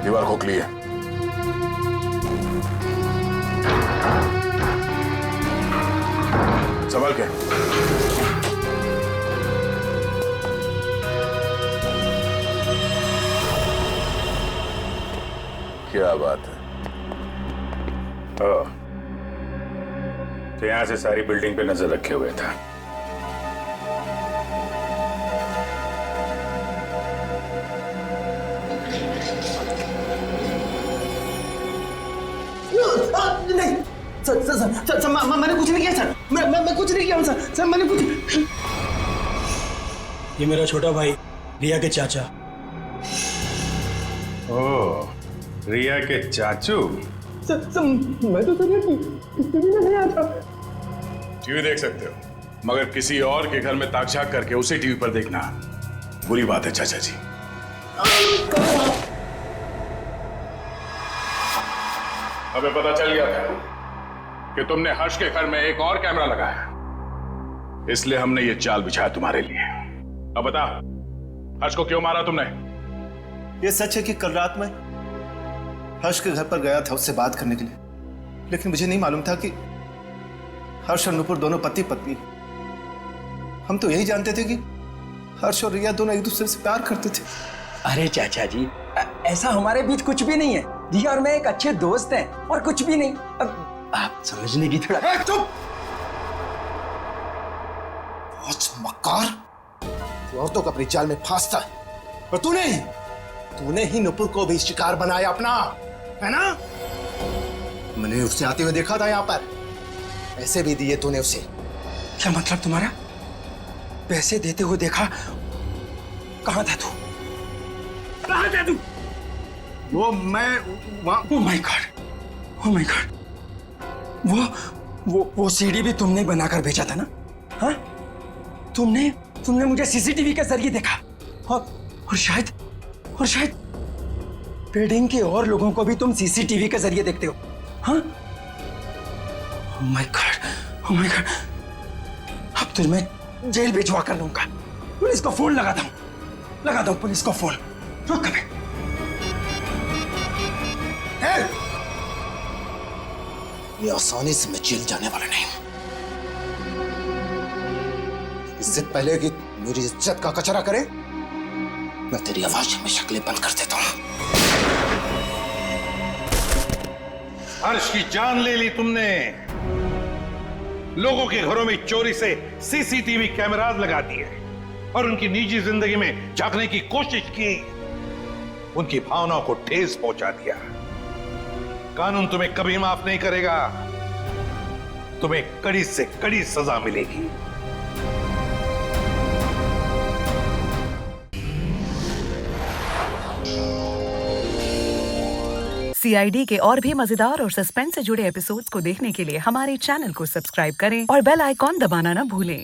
दीवार खोखली है। सवाल क्या? क्या बात है? तो यहां से सारी बिल्डिंग पे नजर रखे हुए था। नहीं सर, मैंने कुछ नहीं किया सर। मैं कुछ नहीं किया सर, मैंने कुछ। ये मेरा छोटा भाई रिया के चाचा। ओ, रिया के चाचू। मैं तो टीवी में नहीं आता। टीवी देख सकते हो, मगर किसी और के घर में ताक-झाक करके उसे टीवी पर देखना बुरी बात है चाचा जी। हमें पता चल गया था कि तुमने हर्ष के घर में एक और कैमरा लगाया, इसलिए हमने ये चाल बिछाया तुम्हारे लिए। अब बता, हर्ष को क्यों मारा तुमने? ये सच है कि कल रात में हर्ष के घर पर गया था उससे बात करने के लिए, लेकिन मुझे नहीं मालूम था कि हर्ष और नुपुर दोनों पति पत्नी। हम तो यही जानते थे कि हर्ष और रिया दोनों एक दूसरे से प्यार करते थे। अरे चाचा जी, ऐसा हमारे बीच कुछ भी नहीं है। रिया और मैं एक अच्छे दोस्त हैं और कुछ भी नहीं। अब आप समझने की थोड़ा। चुप! बहुत मक्कार, तू औरतों को अपनी जाल में फांसता है, और तूने ही नुपुर को भी शिकार बनाया अपना, है ना? मैंने उसे आते हुए देखा था यहाँ पर, पैसे भी दिए तूने उसे। क्या मतलब तुम्हारा? पैसे देते हुए देखा? कहाँ था तू? कहाँ था तू? वो मैं वहाँ। Oh my God, oh my God, वो सीडी भी तुमने बनाकर भेजा था ना? हाँ? तुमने मुझे सीसीटीवी के जरिए देखा, और शायद बिल्डिंग के और लोगों को भी तुम सीसीटीवी के जरिए देखते हो, हाँ? Oh my God, अब तो मैं जेल भिजवा कर लूंगा। पुलिस को फोन लगाता हूँ पुलिस को फोन। रुक कभी। ये आसानी से मैं जेल जाने वाला नहीं हूं। इससे पहले कि मेरी इज्जत का कचरा करे, मैं तेरी आवाज में शक्लें बंद कर देता हूं। हर्ष की जान ले ली तुमने, लोगों के घरों में चोरी से सीसीटीवी कैमरास लगा दिए और उनकी निजी जिंदगी में झांकने की कोशिश की, उनकी भावनाओं को ठेस पहुंचा दिया। कानून तुम्हें कभी माफ नहीं करेगा, तुम्हें कड़ी से कड़ी सजा मिलेगी। CID के और भी मजेदार और सस्पेंस से जुड़े एपिसोड्स को देखने के लिए हमारे चैनल को सब्सक्राइब करें और बेल आइकॉन दबाना ना भूलें।